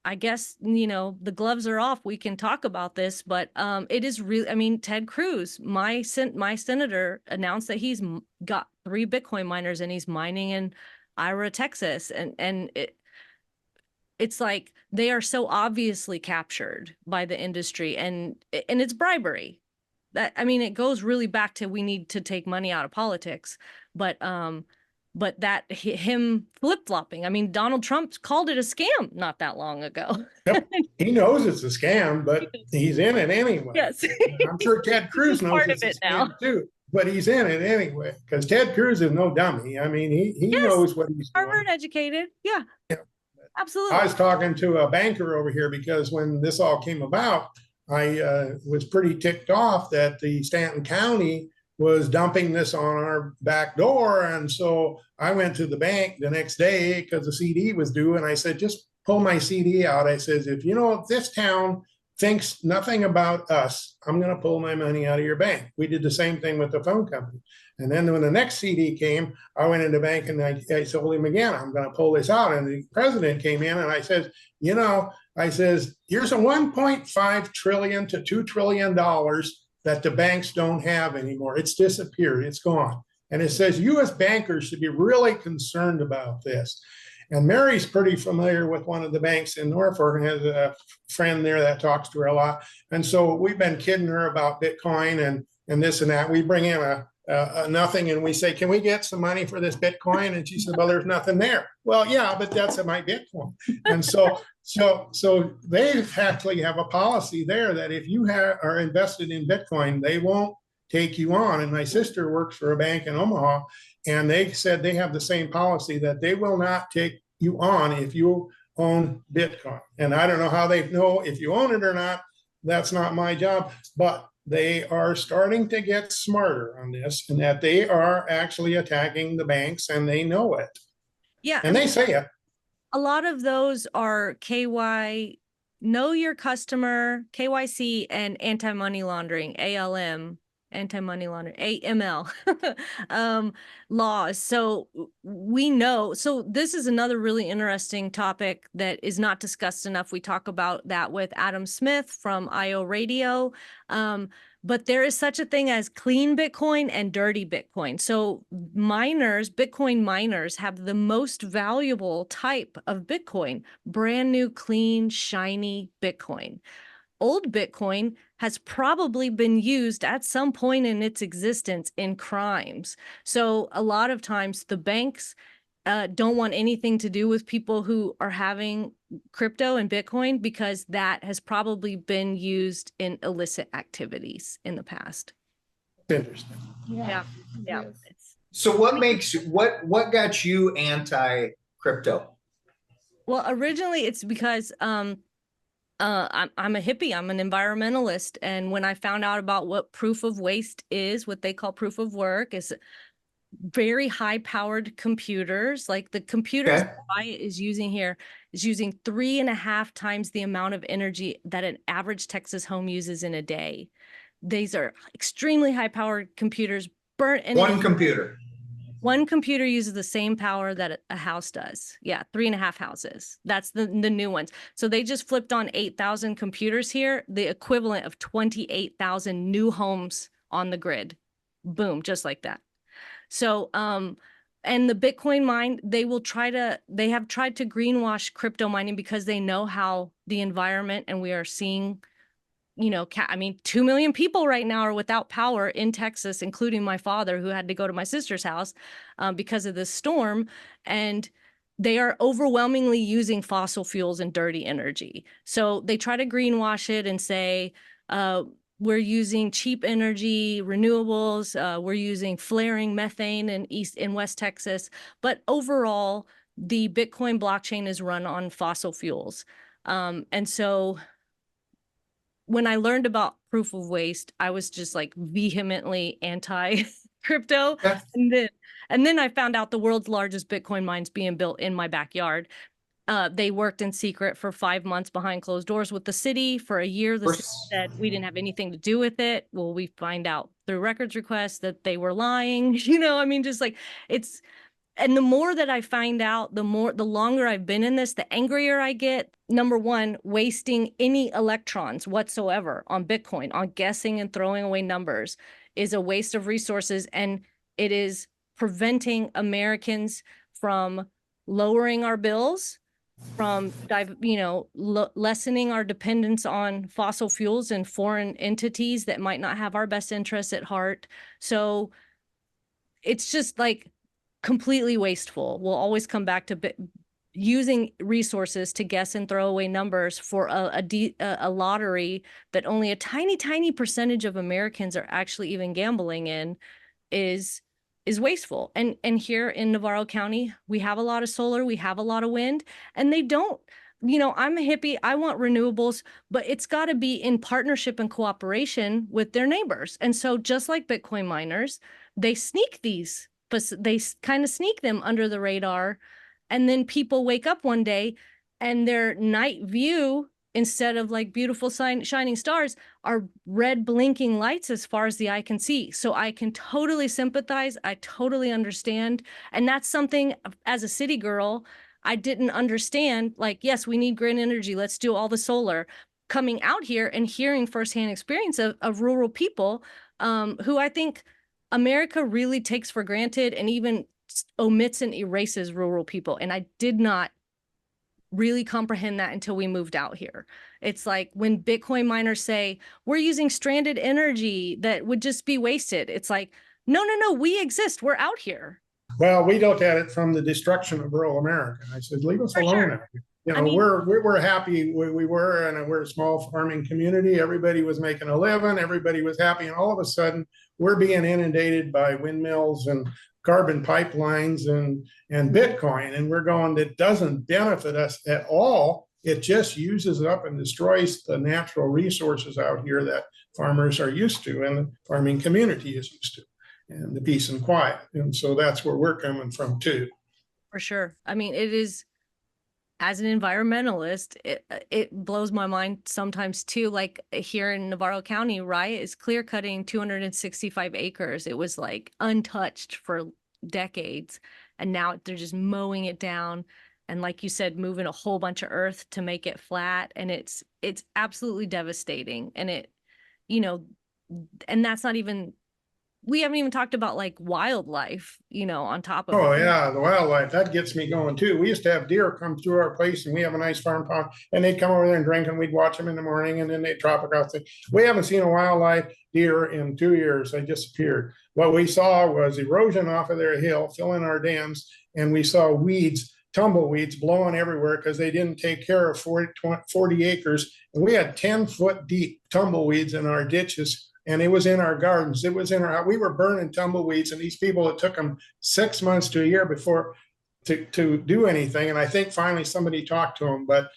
I guess, the gloves are off. We can talk about this, but it is really, I mean, Ted Cruz, my senator, announced that he's got 3 Bitcoin miners and he's mining in Ira, Texas. And it's like they are so obviously captured by the industry, and it's bribery. That, I mean, it goes really back to, we need to take money out of politics, but that him flip-flopping. I mean, Donald Trump called it a scam not that long ago. Yep. He knows it's a scam, but he's in it anyway. Yes. I'm sure Ted Cruz knows it's a scam too, but he's in it anyway, because Ted Cruz is no dummy. I mean, he knows what he's doing. Harvard educated. Yeah. Absolutely. I was talking to a banker over here because when this all came about, I was pretty ticked off that the Stanton County was dumping this on our back door. And so I went to the bank the next day because the CD was due. And I said, just pull my CD out. I says, if this town thinks nothing about us, I'm going to pull my money out of your bank. We did the same thing with the phone company. And then when the next CD came, I went into the bank and I told him again, I'm going to pull this out. And the president came in and I said, here's a $1.5 trillion to $2 trillion that the banks don't have anymore. It's disappeared. It's gone. And it says U.S. bankers should be really concerned about this. And Mary's pretty familiar with one of the banks in Norfolk and has a friend there that talks to her a lot. And so we've been kidding her about Bitcoin and this and that. We bring in a nothing and we say, can we get some money for this Bitcoin? And she said, well, there's nothing there. Well, yeah, but that's my Bitcoin. And so they actually have a policy there that if you are invested in Bitcoin, they won't take you on. And my sister works for a bank in Omaha, and they said they have the same policy that they will not take you on if you own Bitcoin. And I don't know how they know if you own it or not. That's not my job, but they are starting to get smarter on this, and that they are actually attacking the banks, and they know it. Yeah. And they say it. A lot of those are KY, know your customer, KYC, and anti-money laundering, ALM, anti-money laundering, AML laws. So we know, so this is another really interesting topic that is not discussed enough. We talk about that with Adam Smith from IO Radio. But there is such a thing as clean Bitcoin and dirty Bitcoin. So miners, Bitcoin miners, have the most valuable type of Bitcoin, brand new, clean, shiny Bitcoin. Old Bitcoin has probably been used at some point in its existence in crimes. So a lot of times the banks don't want anything to do with people who are having crypto and Bitcoin, because that has probably been used in illicit activities in the past. Interesting. Yeah. So what got you anti-crypto? Well, originally it's because I'm a hippie. I'm an environmentalist. And when I found out about what proof of waste is, what they call proof of work, is very high powered computers. Like the computers I is using here is using 3.5 times the amount of energy that an average Texas home uses in a day. These are extremely high powered computers. One computer uses the same power that a house does. Yeah, 3.5 houses. That's the new ones. So they just flipped on 8,000 computers here, the equivalent of 28,000 new homes on the grid. Boom, just like that. So, and the Bitcoin mine, they have tried to greenwash crypto mining because they know how the environment, and we are seeing, 2 million people right now are without power in Texas, including my father, who had to go to my sister's house because of this storm. And they are overwhelmingly using fossil fuels and dirty energy. So they try to greenwash it and say, we're using cheap energy, renewables. We're using flaring methane in West Texas. But overall, the Bitcoin blockchain is run on fossil fuels. And so when I learned about proof of waste, I was just like vehemently anti-crypto. And then I found out the world's largest Bitcoin mine's being built in my backyard. They worked in secret for 5 months behind closed doors with the city. For a year, the city said we didn't have anything to do with it. Well, we find out through records requests that they were lying. Just like it's, and the more that I find out, the longer I've been in this, the angrier I get. Number one, wasting any electrons whatsoever on Bitcoin, on guessing and throwing away numbers, is a waste of resources, and it is preventing Americans from lowering our bills, from lessening our dependence on fossil fuels and foreign entities that might not have our best interests at heart. So it's just like completely wasteful. We'll always come back to using resources to guess and throw away numbers for a lottery that only a tiny percentage of Americans are actually even gambling in is wasteful. And here in Navarro County, we have a lot of solar, we have a lot of wind, and they don't, I'm a hippie, I want renewables, but it's got to be in partnership and cooperation with their neighbors. And so just like Bitcoin miners, they sneak these, but they kind of sneak them under the radar. And then people wake up one day and their night view, instead of like beautiful shining stars, are red blinking lights as far as the eye can see. So I can totally sympathize. I totally understand. And that's something, as a city girl, I didn't understand. Like, yes, we need green energy. Let's do all the solar. Coming out here and hearing firsthand experience of rural people who I think America really takes for granted, and even omits and erases rural people. And I did not really comprehend that until we moved out here. It's like when Bitcoin miners say, we're using stranded energy that would just be wasted. It's like, no, we exist. We're out here. Well, we looked at it from the destruction of rural America. I said, leave us alone out here. You know, we're happy where we were, and we're a small farming community. Everybody was making a living. Everybody was happy. And all of a sudden, we're being inundated by windmills and carbon pipelines and Bitcoin. And we're going, it doesn't benefit us at all. It just uses up and destroys the natural resources out here that farmers are used to and the farming community is used to, and the peace and quiet. And so that's where we're coming from too. For sure. I mean, it is, as an environmentalist, it blows my mind sometimes too. Like here in Navarro County, right, is clear cutting 265 acres. It was like untouched for decades. And now they're just mowing it down. And like you said, moving a whole bunch of earth to make it flat. And it's absolutely devastating. And it, you know, and that's not even, we haven't even talked about like wildlife, you know, on top of Oh it. yeah, the wildlife, that gets me going too. We used to have deer come through our place, and we have a nice farm pond, and they'd come over there and drink, and we'd watch them in the morning, and then they'd drop across the. We haven't seen a wildlife deer in 2 years. They disappeared. What we saw was erosion off of their hill, filling our dams, and we saw weeds, tumbleweeds blowing everywhere because they didn't take care of 40 acres. And we had 10-foot deep tumbleweeds in our ditches. And it was in our gardens. It was in our, we were burning tumbleweeds, and these people, it took them 6 months to a year before to do anything. And I think finally somebody talked to them, but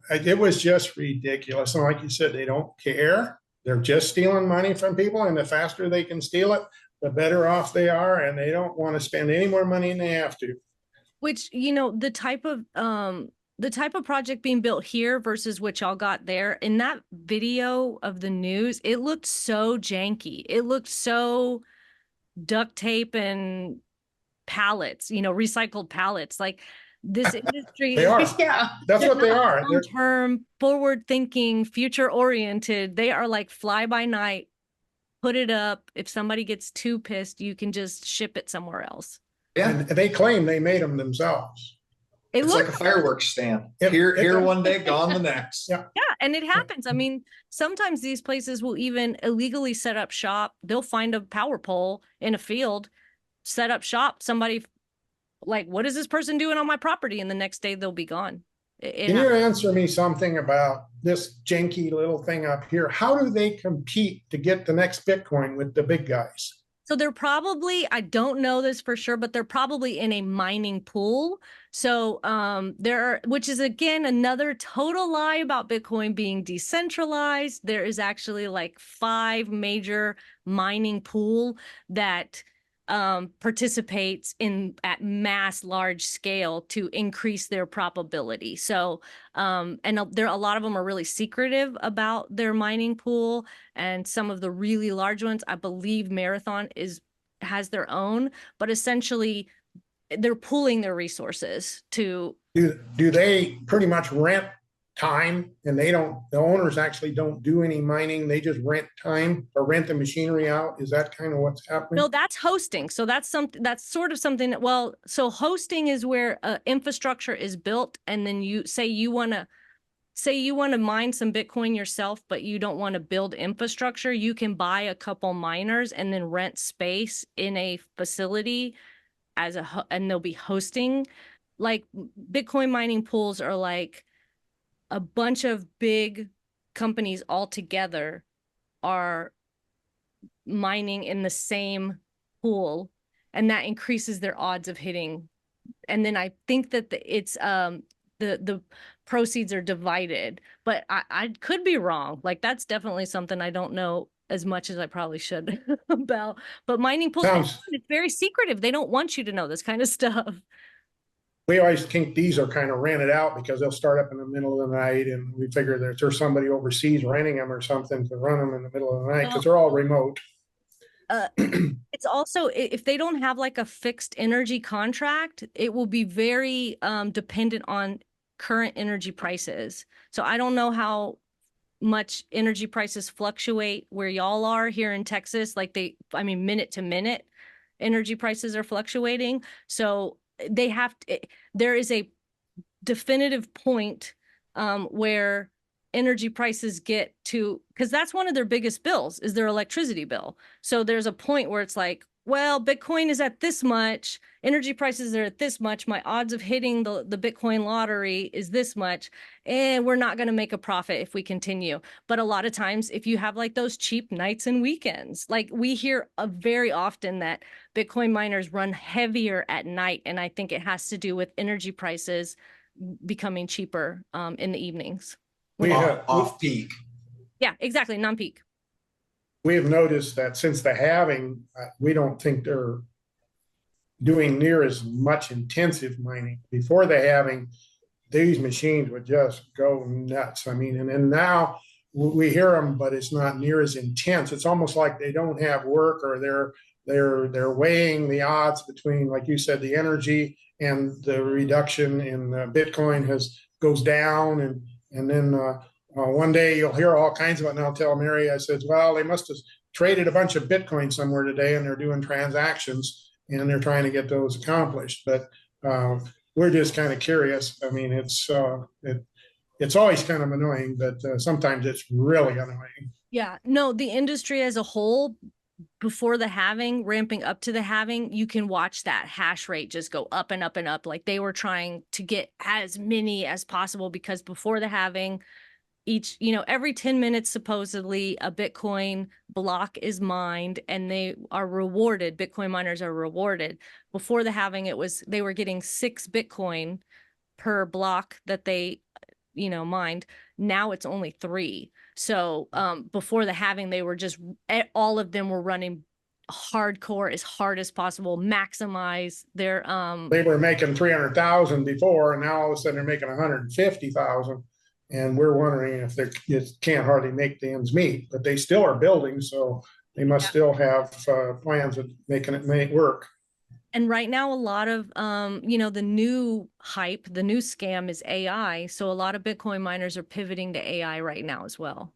it was just ridiculous. And like you said, they don't care. They're just stealing money from people. And the faster they can steal it, the better off they are. And they don't want to spend any more money than they have to. Which, you know, the type of project being built here versus what y'all got there, in that video of the news, it looked so janky. It looked so duct tape and pallets, you know, recycled pallets. Like this industry, They are. Yeah. That's what they are. They're long-term, forward-thinking, future-oriented. They are like fly by night, put it up. If somebody gets too pissed, you can just ship it somewhere else. Yeah, and they claim they made them themselves. it's like a fireworks stand. Yep. Here one day, gone the next. Yeah. Yeah, and it happens. I mean, sometimes these places will even illegally set up shop. They'll find a power pole in a field, set up shop. Somebody like, what is this person doing on my property? And the next day they'll be gone. Can you answer me something about this janky little thing up here? How do they compete to get the next Bitcoin with the big guys? So they're probably, I don't know this for sure, but they're probably in a mining pool. So which is again, another total lie about Bitcoin being decentralized. There is actually like 5 major mining pool that participates at mass large scale to increase their probability. So and a lot of them are really secretive about their mining pool, and some of the really large ones, I believe Marathon has their own, but essentially they're pooling their resources to. Do they pretty much rent time, and the owners actually don't do any mining? They just rent time or rent the machinery out. Is that kind of what's happening? No, that's hosting. So that's sort of something that, well, so hosting is where infrastructure is built, and then you want to mine some Bitcoin yourself, but you don't want to build infrastructure. You can buy a couple miners and then rent space in a facility and they'll be hosting. Like Bitcoin mining pools are like a bunch of big companies all together are mining in the same pool, and that increases their odds of hitting. And then I think that the proceeds are divided, but I could be wrong. Like that's definitely something I don't know as much as I probably should about. But mining pools, it's very secretive. They don't want you to know this kind of stuff. We always think these are kind of rented out because they'll start up in the middle of the night, and we figure that there's somebody overseas renting them or something to run them in the middle of the night because they're all remote. It's also, if they don't have like a fixed energy contract, it will be very dependent on current energy prices. So I don't know how much energy prices fluctuate where y'all are here in Texas. Like minute to minute. energy prices are fluctuating. So they have to, there is a definitive point where energy prices get to, because that's one of their biggest bills is their electricity bill. So there's a point where it's like, well, Bitcoin is at this much, energy prices are at this much, my odds of hitting the Bitcoin lottery is this much, and we're not going to make a profit if we continue. But a lot of times, if you have like those cheap nights and weekends, like we hear very often that Bitcoin miners run heavier at night, and I think it has to do with energy prices becoming cheaper in the evenings. Off peak. Yeah, exactly, non-peak. We have noticed that since the halving, we don't think they're doing near as much intensive mining. Before the halving, these machines would just go nuts. I mean, and then now we hear them, but it's not near as intense. It's almost like they don't have work, or they're weighing the odds between, like you said, the energy and the reduction in Bitcoin goes down, and then one day you'll hear all kinds of it, and I'll tell Mary, I said, well, they must have traded a bunch of Bitcoin somewhere today, and they're doing transactions, and they're trying to get those accomplished. But we're just kind of curious. I mean, it's always kind of annoying, but sometimes it's really annoying. Yeah, no, the industry as a whole, before the halving, ramping up to the halving, you can watch that hash rate just go up and up and up. Like they were trying to get as many as possible, because before the halving, every 10 minutes, supposedly a Bitcoin block is mined, and they are rewarded. Bitcoin miners are rewarded. Before the halving, they were getting 6 Bitcoin per block that they, mined. Now it's only 3. So before the halving, they were all of them were running hardcore, as hard as possible, maximize their They were making 300,000 before, and now all of a sudden they're making 150,000. And we're wondering if they can't hardly make the ends meet, but they still are building, so they must still have plans of making it work. And right now, a lot of, the new hype, the new scam is AI. So a lot of Bitcoin miners are pivoting to AI right now as well.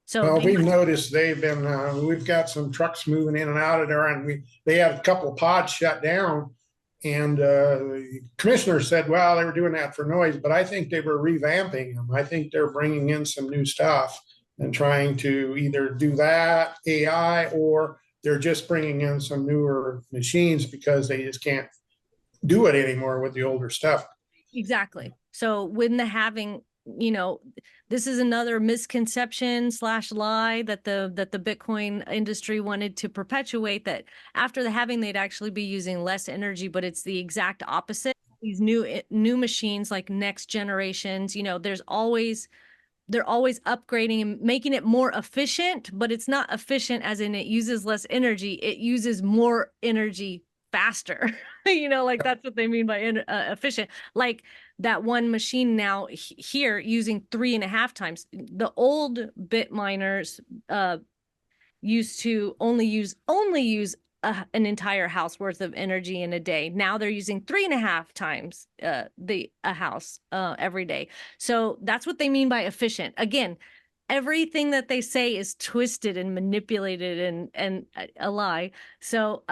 So well, we've noticed they've been, we've got some trucks moving in and out of there, and they had a couple of pods shut down. And the commissioner said, well, they were doing that for noise, but I think they were revamping them. I think they're bringing in some new stuff and trying to either do that, AI, or they're just bringing in some newer machines because they just can't do it anymore with the older stuff. Exactly. So when the halving, this is another misconception / lie that the Bitcoin industry wanted to perpetuate, that after the halving, they'd actually be using less energy, but it's the exact opposite. These new machines, like next generations, they're always upgrading and making it more efficient, but it's not efficient as in it uses less energy. It uses more energy faster. Like that's what they mean by efficient. Like that one machine now here using 3.5 times. The old bit miners used to only use an entire house worth of energy in a day. Now they're using 3.5 times a house every day. So that's what they mean by efficient. Again, everything that they say is twisted and manipulated and a lie. So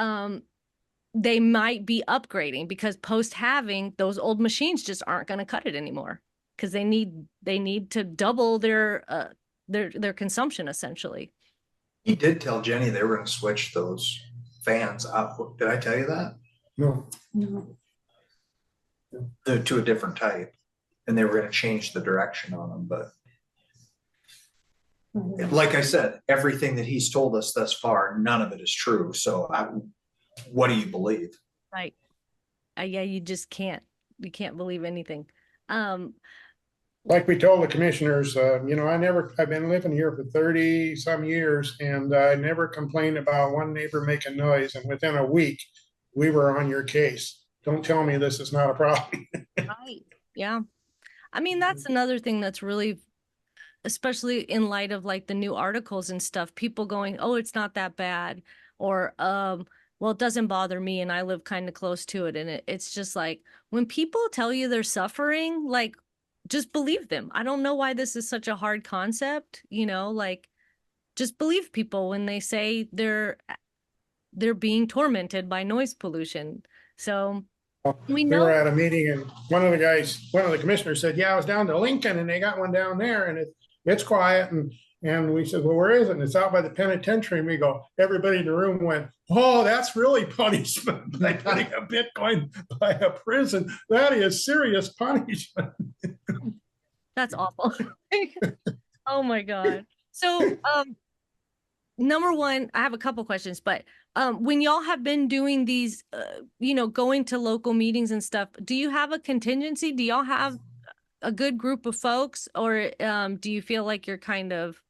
they might be upgrading, because post halving, those old machines just aren't going to cut it anymore, because they need to double their consumption essentially. He did tell Jenny they were going to switch those fans up. Did I tell you that? No. They're to a different type, and they were going to change the direction on them. But like I said, everything that he's told us thus far, none of it is true. So what do you believe? Right. Yeah, you just can't believe anything. Like we told the commissioners, I've been living here for 30 some years, and I never complained about one neighbor making noise. And within a week, we were on your case. Don't tell me this is not a problem. Right. Yeah. I mean, that's another thing that's really, especially in light of like the new articles and stuff, people going, oh, it's not that bad. Or, well, it doesn't bother me, and I live kind of close to it. And it's just like, when people tell you they're suffering, like, just believe them. I don't know why this is such a hard concept, like, just believe people when they say they're they're being tormented by noise pollution. So we We were know. at a meeting and one of the commissioners said, yeah, I was down to Lincoln and they got one down there and it's quiet. And we said, well, where is it? And it's out by the penitentiary. And we go, everybody in the room went, oh, that's really punishment by putting a Bitcoin by a prison. That is serious punishment. That's awful. Oh my God. So, number one, I have a couple questions, but when y'all have been doing these, going to local meetings and stuff, do you have a contingency? Do y'all have a good group of folks, or do you feel like you're kind of,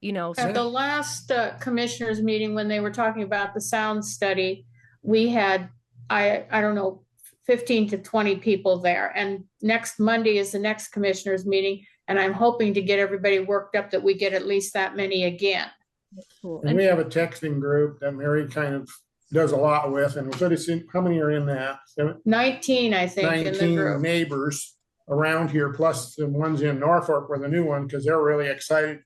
At the last commissioners meeting, when they were talking about the sound study, we had, I don't know, 15 to 20 people there. And next Monday is the next commissioners meeting. And I'm hoping to get everybody worked up that we get at least that many again. Cool. And we have a texting group that Mary kind of does a lot with. And how many are in that? 19, I think, in the 19 group. neighbors around here, plus the ones in Norfolk were the new one, because they're really excited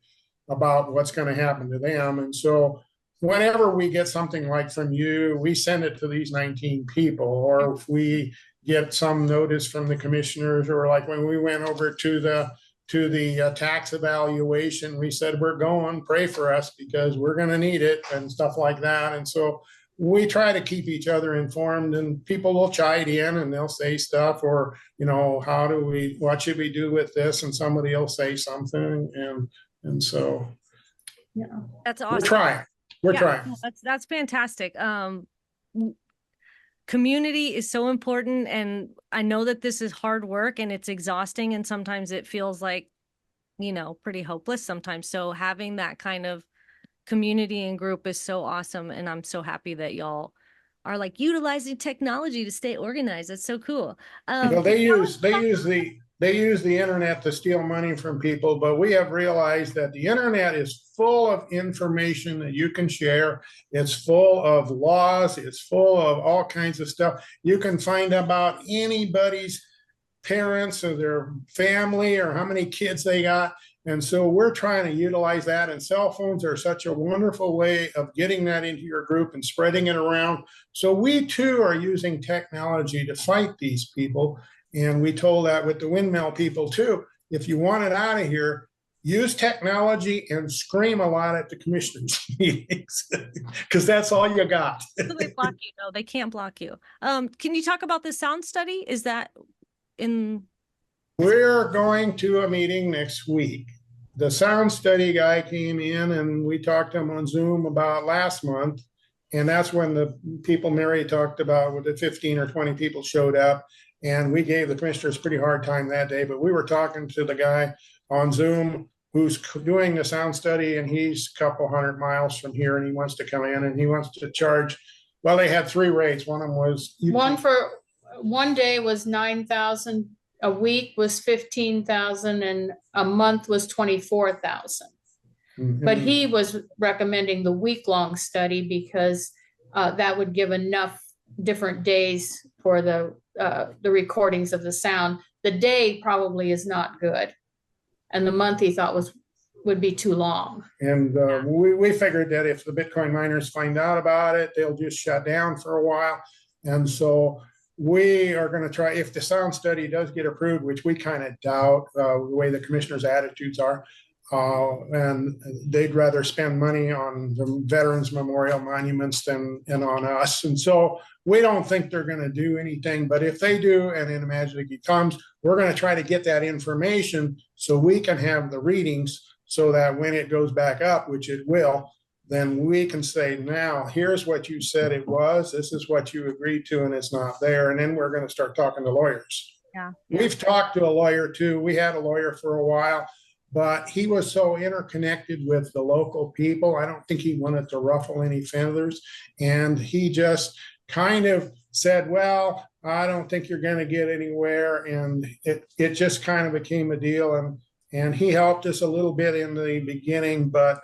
about what's going to happen to them. And so whenever we get something like from you, we send it to these 19 people, or if we get some notice from the commissioners, or like when we went over to the tax evaluation, we said, we're going, pray for us because we're going to need it and stuff like that. And so we try to keep each other informed, and people will chime in and they'll say stuff, or, what should we do with this? And somebody will say something. And so Yeah, That's awesome. We're trying. That's fantastic. Community is so important, and I know that this is hard work and it's exhausting, and sometimes it feels like, pretty hopeless sometimes. So having that kind of community and group is so awesome, and I'm so happy that y'all are like utilizing technology to stay organized. That's so cool. They use the internet to steal money from people, but we have realized that the internet is full of information that you can share. It's full of laws. It's full of all kinds of stuff. You can find about anybody's parents or their family or how many kids they got. And so we're trying to utilize that. And cell phones are such a wonderful way of getting that into your group and spreading it around. So we too are using technology to fight these people. And we told that with the windmill people too. If you want it out of here, use technology and scream a lot at the commissioners meetings, because that's all you got. So they block you. No, they can't block you. Can you talk about the sound study? Is that in? We're going to a meeting next week. The sound study guy came in and we talked to him on Zoom about last month. And that's when the people Mary talked about, with the 15 or 20 people showed up. And we gave the commissioners a pretty hard time that day, but we were talking to the guy on Zoom who's doing the sound study, and he's a couple 100 miles from here, and he wants to come in and he wants to charge. Well, they had three rates. One of them was one day was 9,000, a week was 15,000, and a month was 24,000. Mm-hmm. But he was recommending the week-long study because that would give enough different days for the recordings of the sound. The day probably is not good, and the month he thought would be too long. And we figured that if the Bitcoin miners find out about it, they'll just shut down for a while. And so we are going to try, if the sound study does get approved, which we kind of doubt, the way the commissioners' attitudes are, and they'd rather spend money on the Veterans Memorial monuments than on us. And so we don't think they're going to do anything. But if they do, and then magically comes, we're going to try to get that information so we can have the readings, so that when it goes back up, which it will, then we can say, now, here's what you said it was. This is what you agreed to, and it's not there. And then we're going to start talking to lawyers. Yeah. We've talked to a lawyer too. We had a lawyer for a while, but he was so interconnected with the local people. I don't think he wanted to ruffle any feathers. And he just kind of said, well, I don't think you're going to get anywhere. And it just kind of became a deal. And he helped us a little bit in the beginning, but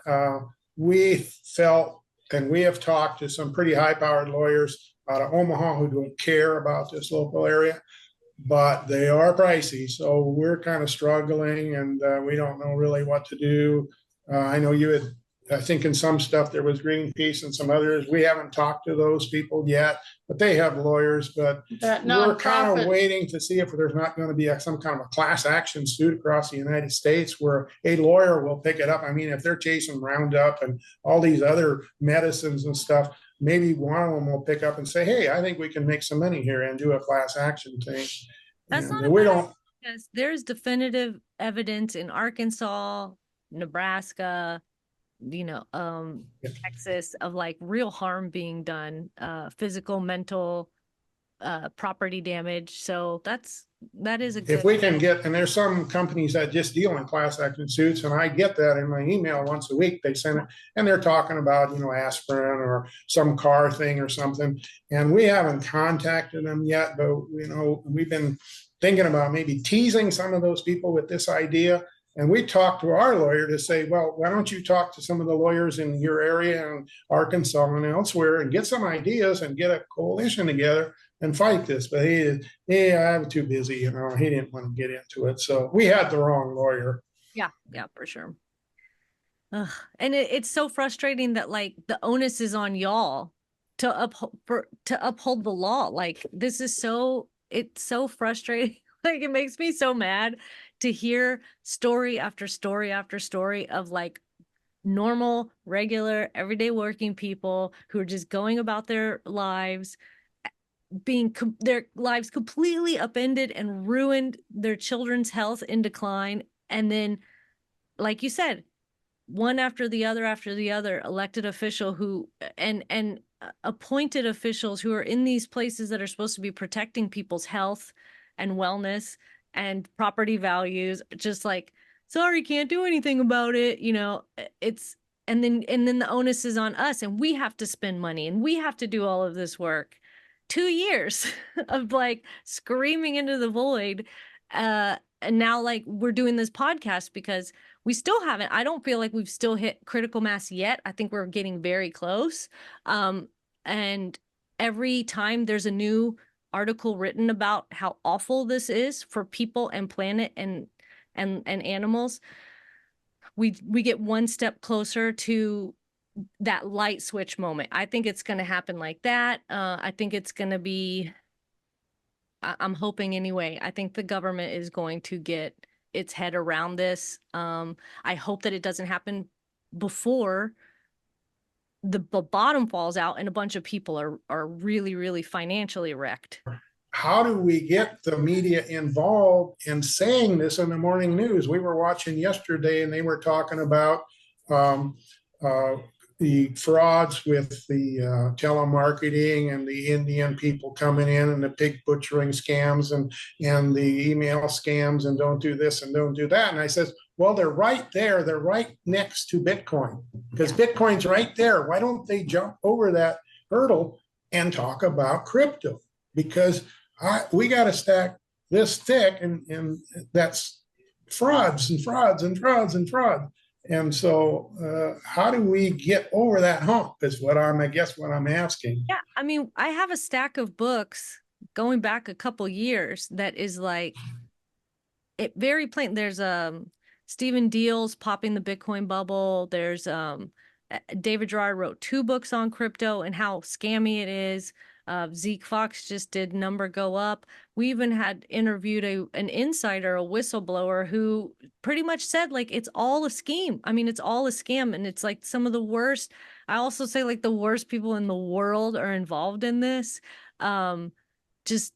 we felt, and we have talked to some pretty high-powered lawyers out of Omaha who don't care about this local area, but they are pricey. So we're kind of struggling, and we don't know really what to do. I know you had I think in some stuff there was Greenpeace and some others. We haven't talked to those people yet, but they have lawyers. But That we're kind of nonprofit, waiting to see if there's not going to be some kind of a class action suit across the United States where a lawyer will pick it up. I mean, if they're chasing Roundup and all these other medicines and stuff, maybe one of them will pick up and say, hey, I think we can make some money here and do a class action thing. That's And not we a bad don't. because there's definitive evidence in Arkansas, Nebraska, Texas of like real harm being done, physical, mental, property damage. So that is a good. If we can get, and there's some companies that just deal in class action suits, and I get that in my email once a week. They send it, and they're talking about, aspirin or some car thing or something. And we haven't contacted them yet, but we've been thinking about maybe teasing some of those people with this idea. And we talked to our lawyer to say, well, why don't you talk to some of the lawyers in your area and Arkansas and elsewhere and get some ideas and get a coalition together and fight this. But I'm too busy, he didn't want to get into it. So we had the wrong lawyer. Yeah, for sure. Ugh. And it's so frustrating that like the onus is on y'all to uphold the law. Like this is it's so frustrating. Like it makes me so mad to hear story after story after story of like normal, regular, everyday working people who are just going about their lives, their lives completely upended and ruined, their children's health in decline. And then, like you said, one after the other elected official who and appointed officials who are in these places that are supposed to be protecting people's health and wellness and property values, just like, sorry, can't do anything about it. And then the onus is on us, and we have to spend money and we have to do all of this work. 2 years of like screaming into the void. And now like we're doing this podcast because we still haven't, I don't feel like we've still hit critical mass yet. I think we're getting very close. And every time there's a new article written about how awful this is for people and planet and animals, we get one step closer to that light switch moment. I think it's going to happen like that. I think it's going to be, I'm hoping anyway, I think the government is going to get its head around this. I hope that it doesn't happen before the bottom falls out and a bunch of people are really, really financially wrecked. How do we get the media involved in saying this in the morning news? We were watching yesterday and they were talking about the frauds with the telemarketing and the Indian people coming in and the pig butchering scams and the email scams and don't do this and don't do that. And I says, well, they're right there. They're right next to Bitcoin because Bitcoin's right there. Why don't they jump over that hurdle and talk about crypto? Because we got to stack this thick and that's frauds and frauds and frauds and frauds. And so how do we get over that hump is what I guess what I'm asking. Yeah. I mean, I have a stack of books going back a couple years that is like, it very plain. There's Stephen Deal's Popping the Bitcoin Bubble. There's David Gerard wrote 2 books on crypto and how scammy it is. Zeke Fox just did Number Go Up. We even had interviewed an insider, a whistleblower, who pretty much said like it's all a scheme. I mean, it's all a scam, and it's like some of the worst. I also say like the worst people in the world are involved in this. Just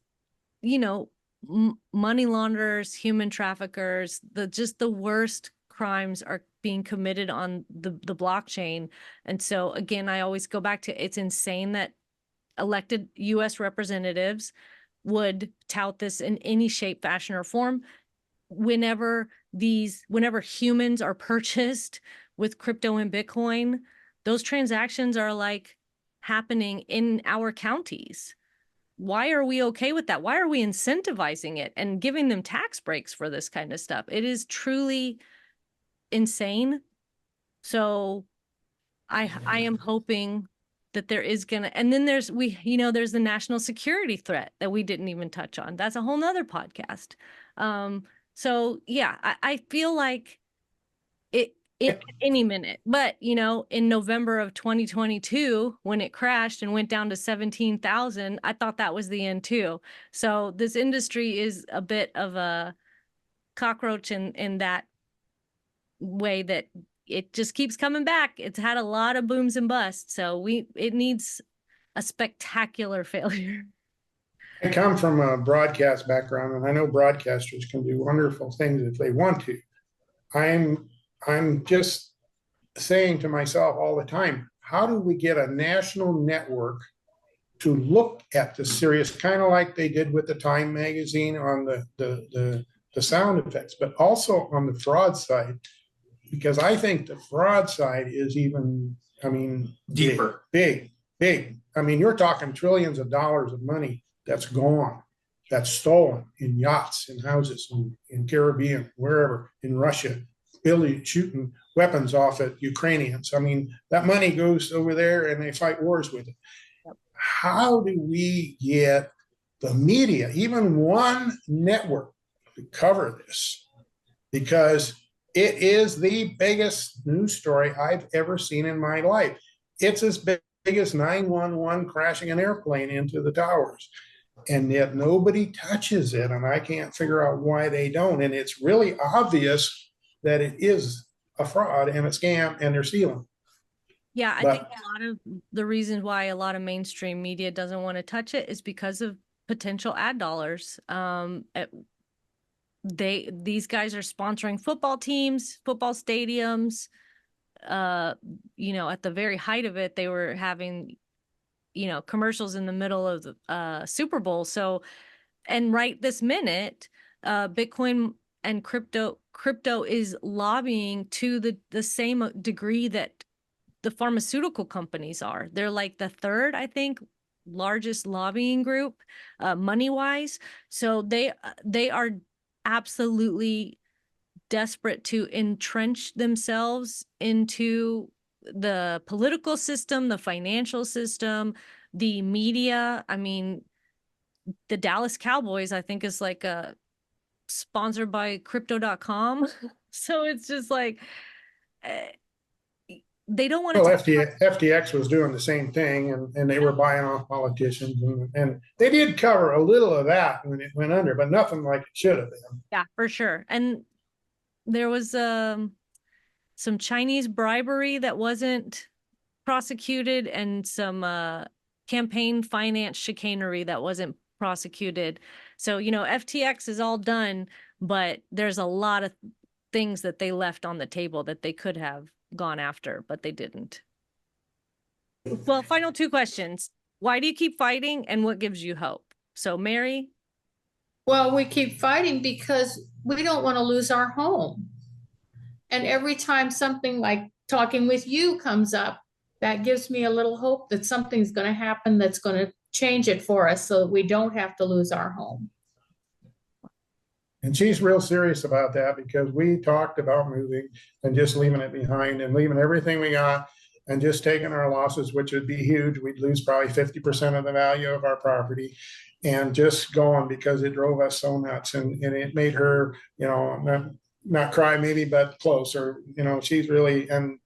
money launderers, human traffickers, the worst crimes are being committed on the blockchain. And so again, I always go back to, it's insane that elected U.S. representatives would tout this in any shape, fashion, or form. Whenever humans are purchased with crypto and Bitcoin, those transactions are like happening in our counties. Why are we okay with that? Why are we incentivizing it and giving them tax breaks for this kind of stuff? It is truly insane. So I am hoping that there is gonna, and then there's the national security threat that we didn't even touch on. That's a whole nother podcast. So yeah, I feel like any minute. But, you know, in November of 2022, when it crashed and went down to 17,000, I thought that was the end too. So this industry is a bit of a cockroach in that way, that it just keeps coming back. It's had a lot of booms and busts. So it needs a spectacular failure. I come from a broadcast background, and I know broadcasters can do wonderful things if they want to. I'm just saying to myself all the time, how do we get a national network to look at the serious, kind of like they did with the Time magazine on the sound effects, but also on the fraud side, because I think the fraud side is even, I mean, Deeper. big. I mean, you're talking trillions of dollars of money that's gone, that's stolen in yachts, in houses, in Caribbean, wherever, in Russia, shooting weapons off at Ukrainians. I mean, that money goes over there and they fight wars with it. Yep. How do we get the media, even one network, to cover this? Because it is the biggest news story I've ever seen in my life. It's as big as 911 crashing an airplane into the towers. And yet nobody touches it. And I can't figure out why they don't. And it's really obvious that it is a fraud and a scam and they're stealing. Yeah, I think a lot of the reasons why a lot of mainstream media doesn't want to touch it is because of potential ad dollars. These guys are sponsoring football teams, football stadiums. You know, at the very height of it, they were having, you know, commercials in the middle of the Super Bowl. So, and right this minute, Bitcoin and crypto is lobbying to the same degree that the pharmaceutical companies are. They're like the third, I think, largest lobbying group, money wise. So they are absolutely desperate to entrench themselves into the political system, the financial system, the media. I mean, the Dallas Cowboys, I think, is like a sponsored by crypto.com. So it's just like, they don't want to. Well, FTX was doing the same thing, and they were buying off politicians, and they did cover a little of that when it went under, but nothing like it should have been. Yeah, for sure. And there was some Chinese bribery that wasn't prosecuted, and some campaign finance chicanery that wasn't prosecuted. So, you know, FTX is all done, but there's a lot of things that they left on the table that they could have gone after, but they didn't. Well, final two questions. Why do you keep fighting, and what gives you hope? So, Mary? Well, we keep fighting because we don't want to lose our home. And every time something like talking with you comes up, that gives me a little hope that something's going to happen that's going to change it for us so that we don't have to lose our home. And she's real serious about that, because we talked about moving and just leaving it behind and leaving everything we got and just taking our losses, which would be huge. We'd lose probably 50% of the value of our property, and just going, because it drove us so nuts. And it made her, you know, not cry maybe, but close. Or, you know, she's really, and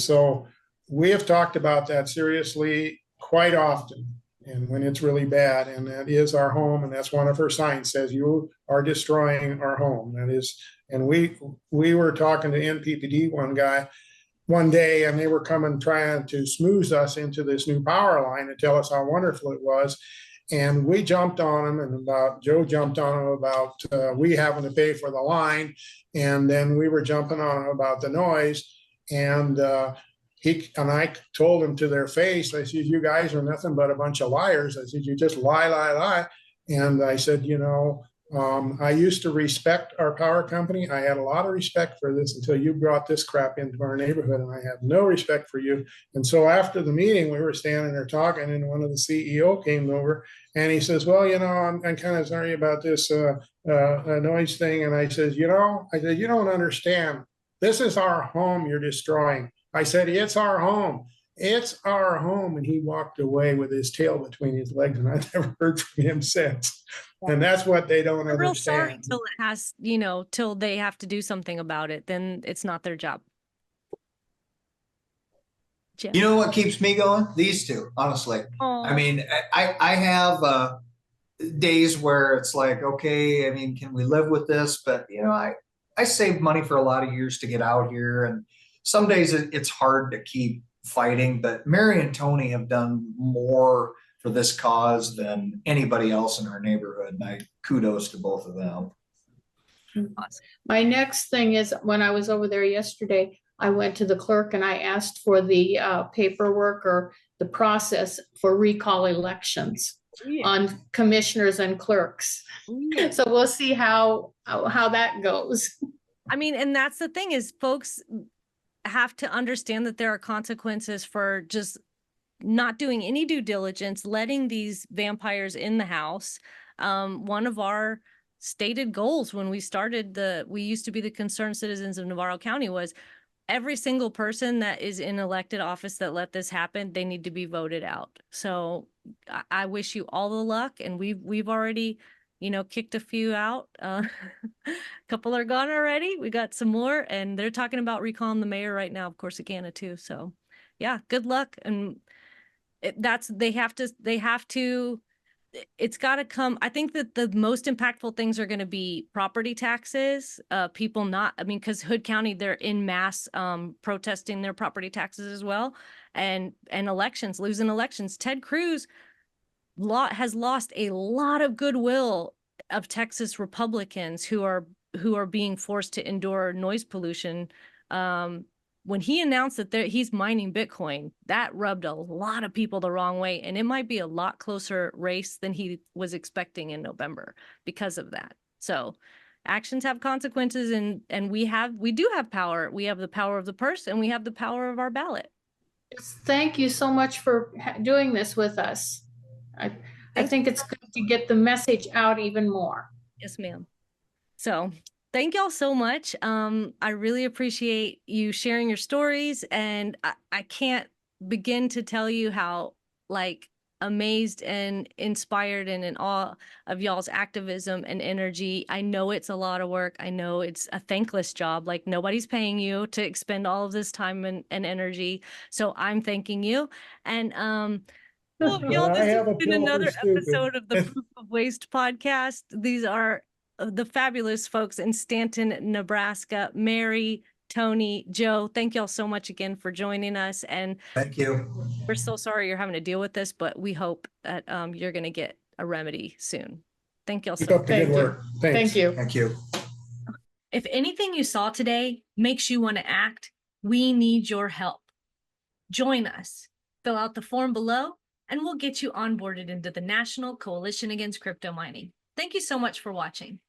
so we have talked about that seriously quite often. And when it's really bad, and that is our home, and that's one of her signs, says you are destroying our home. That is, and we were talking to NPPD one day, and they were coming trying to smooth us into this new power line and tell us how wonderful it was. And we jumped on them, and Joe jumped on them about we having to pay for the line, and then we were jumping on them about the noise, and I told him to their face, I said, you guys are nothing but a bunch of liars. I said, you just lie. And I said, you know, I used to respect our power company. I had a lot of respect for this until you brought this crap into our neighborhood, and I have no respect for you. And so after the meeting, we were standing there talking, and one of the CEO came over, and he says, well, you know, I'm kind of sorry about this noise thing. And I said, you don't understand. This is our home you're destroying. I said, it's our home. It's our home. And he walked away with his tail between his legs, and I've never heard from him since. Yeah. And that's what they don't understand. Real sorry till it has, you know, till they have to do something about it. Then it's not their job. Joe. You know what keeps me going? These two, honestly. I Aw. mean, I have days where it's like, okay, I mean, can we live with this? But I saved money for a lot of years to get out here, and some days it's hard to keep fighting. But Mary and Tony have done more for this cause than anybody else in our neighborhood, and I kudos to both of them. My next thing is, when I was over there yesterday, I went to the clerk and I asked for the paperwork or the process for recall elections on commissioners and clerks. So we'll see how that goes. I mean, and that's the thing, is folks have to understand that there are consequences for just not doing any due diligence, letting these vampires in the house. One of our stated goals when we started we used to be the Concerned Citizens of Navarro County, was every single person that is in elected office that let this happen, they need to be voted out. So I wish you all the luck, and we've already, kicked a few out. A couple are gone already. We got some more, and they're talking about recalling the mayor right now, of Corsicana too. So yeah, good luck. And they have to, it's got to come. I think that the most impactful things are going to be property taxes, people not, I mean, because Hood County, they're in mass protesting their property taxes as well. And elections, losing elections. Ted Cruz has lost a lot of goodwill of Texas Republicans who are being forced to endure noise pollution. When he announced that he's mining Bitcoin, that rubbed a lot of people the wrong way. And it might be a lot closer race than he was expecting in November because of that. So actions have consequences, and we do have power. We have the power of the purse, and we have the power of our ballot. Thank you so much for doing this with us. I think it's good to get the message out even more. Yes, ma'am. So thank y'all so much. I really appreciate you sharing your stories, and I can't begin to tell you how amazed and inspired and in awe of y'all's activism and energy. I know it's a lot of work. I know it's a thankless job. Nobody's paying you to expend all of this time and energy. So I'm thanking you. And well, y'all, this has been another episode of the Proof of Waste podcast. These are the fabulous folks in Stanton, Nebraska. Mary, Tony, Joe, thank y'all so much again for joining us. And thank you. We're so sorry you're having to deal with this, but we hope that you're going to get a remedy soon. Thank y'all so much. Good work. Thanks. Thank you. Thank you. If anything you saw today makes you want to act, we need your help. Join us. Fill out the form below, and we'll get you onboarded into the National Coalition Against Crypto Mining. Thank you so much for watching.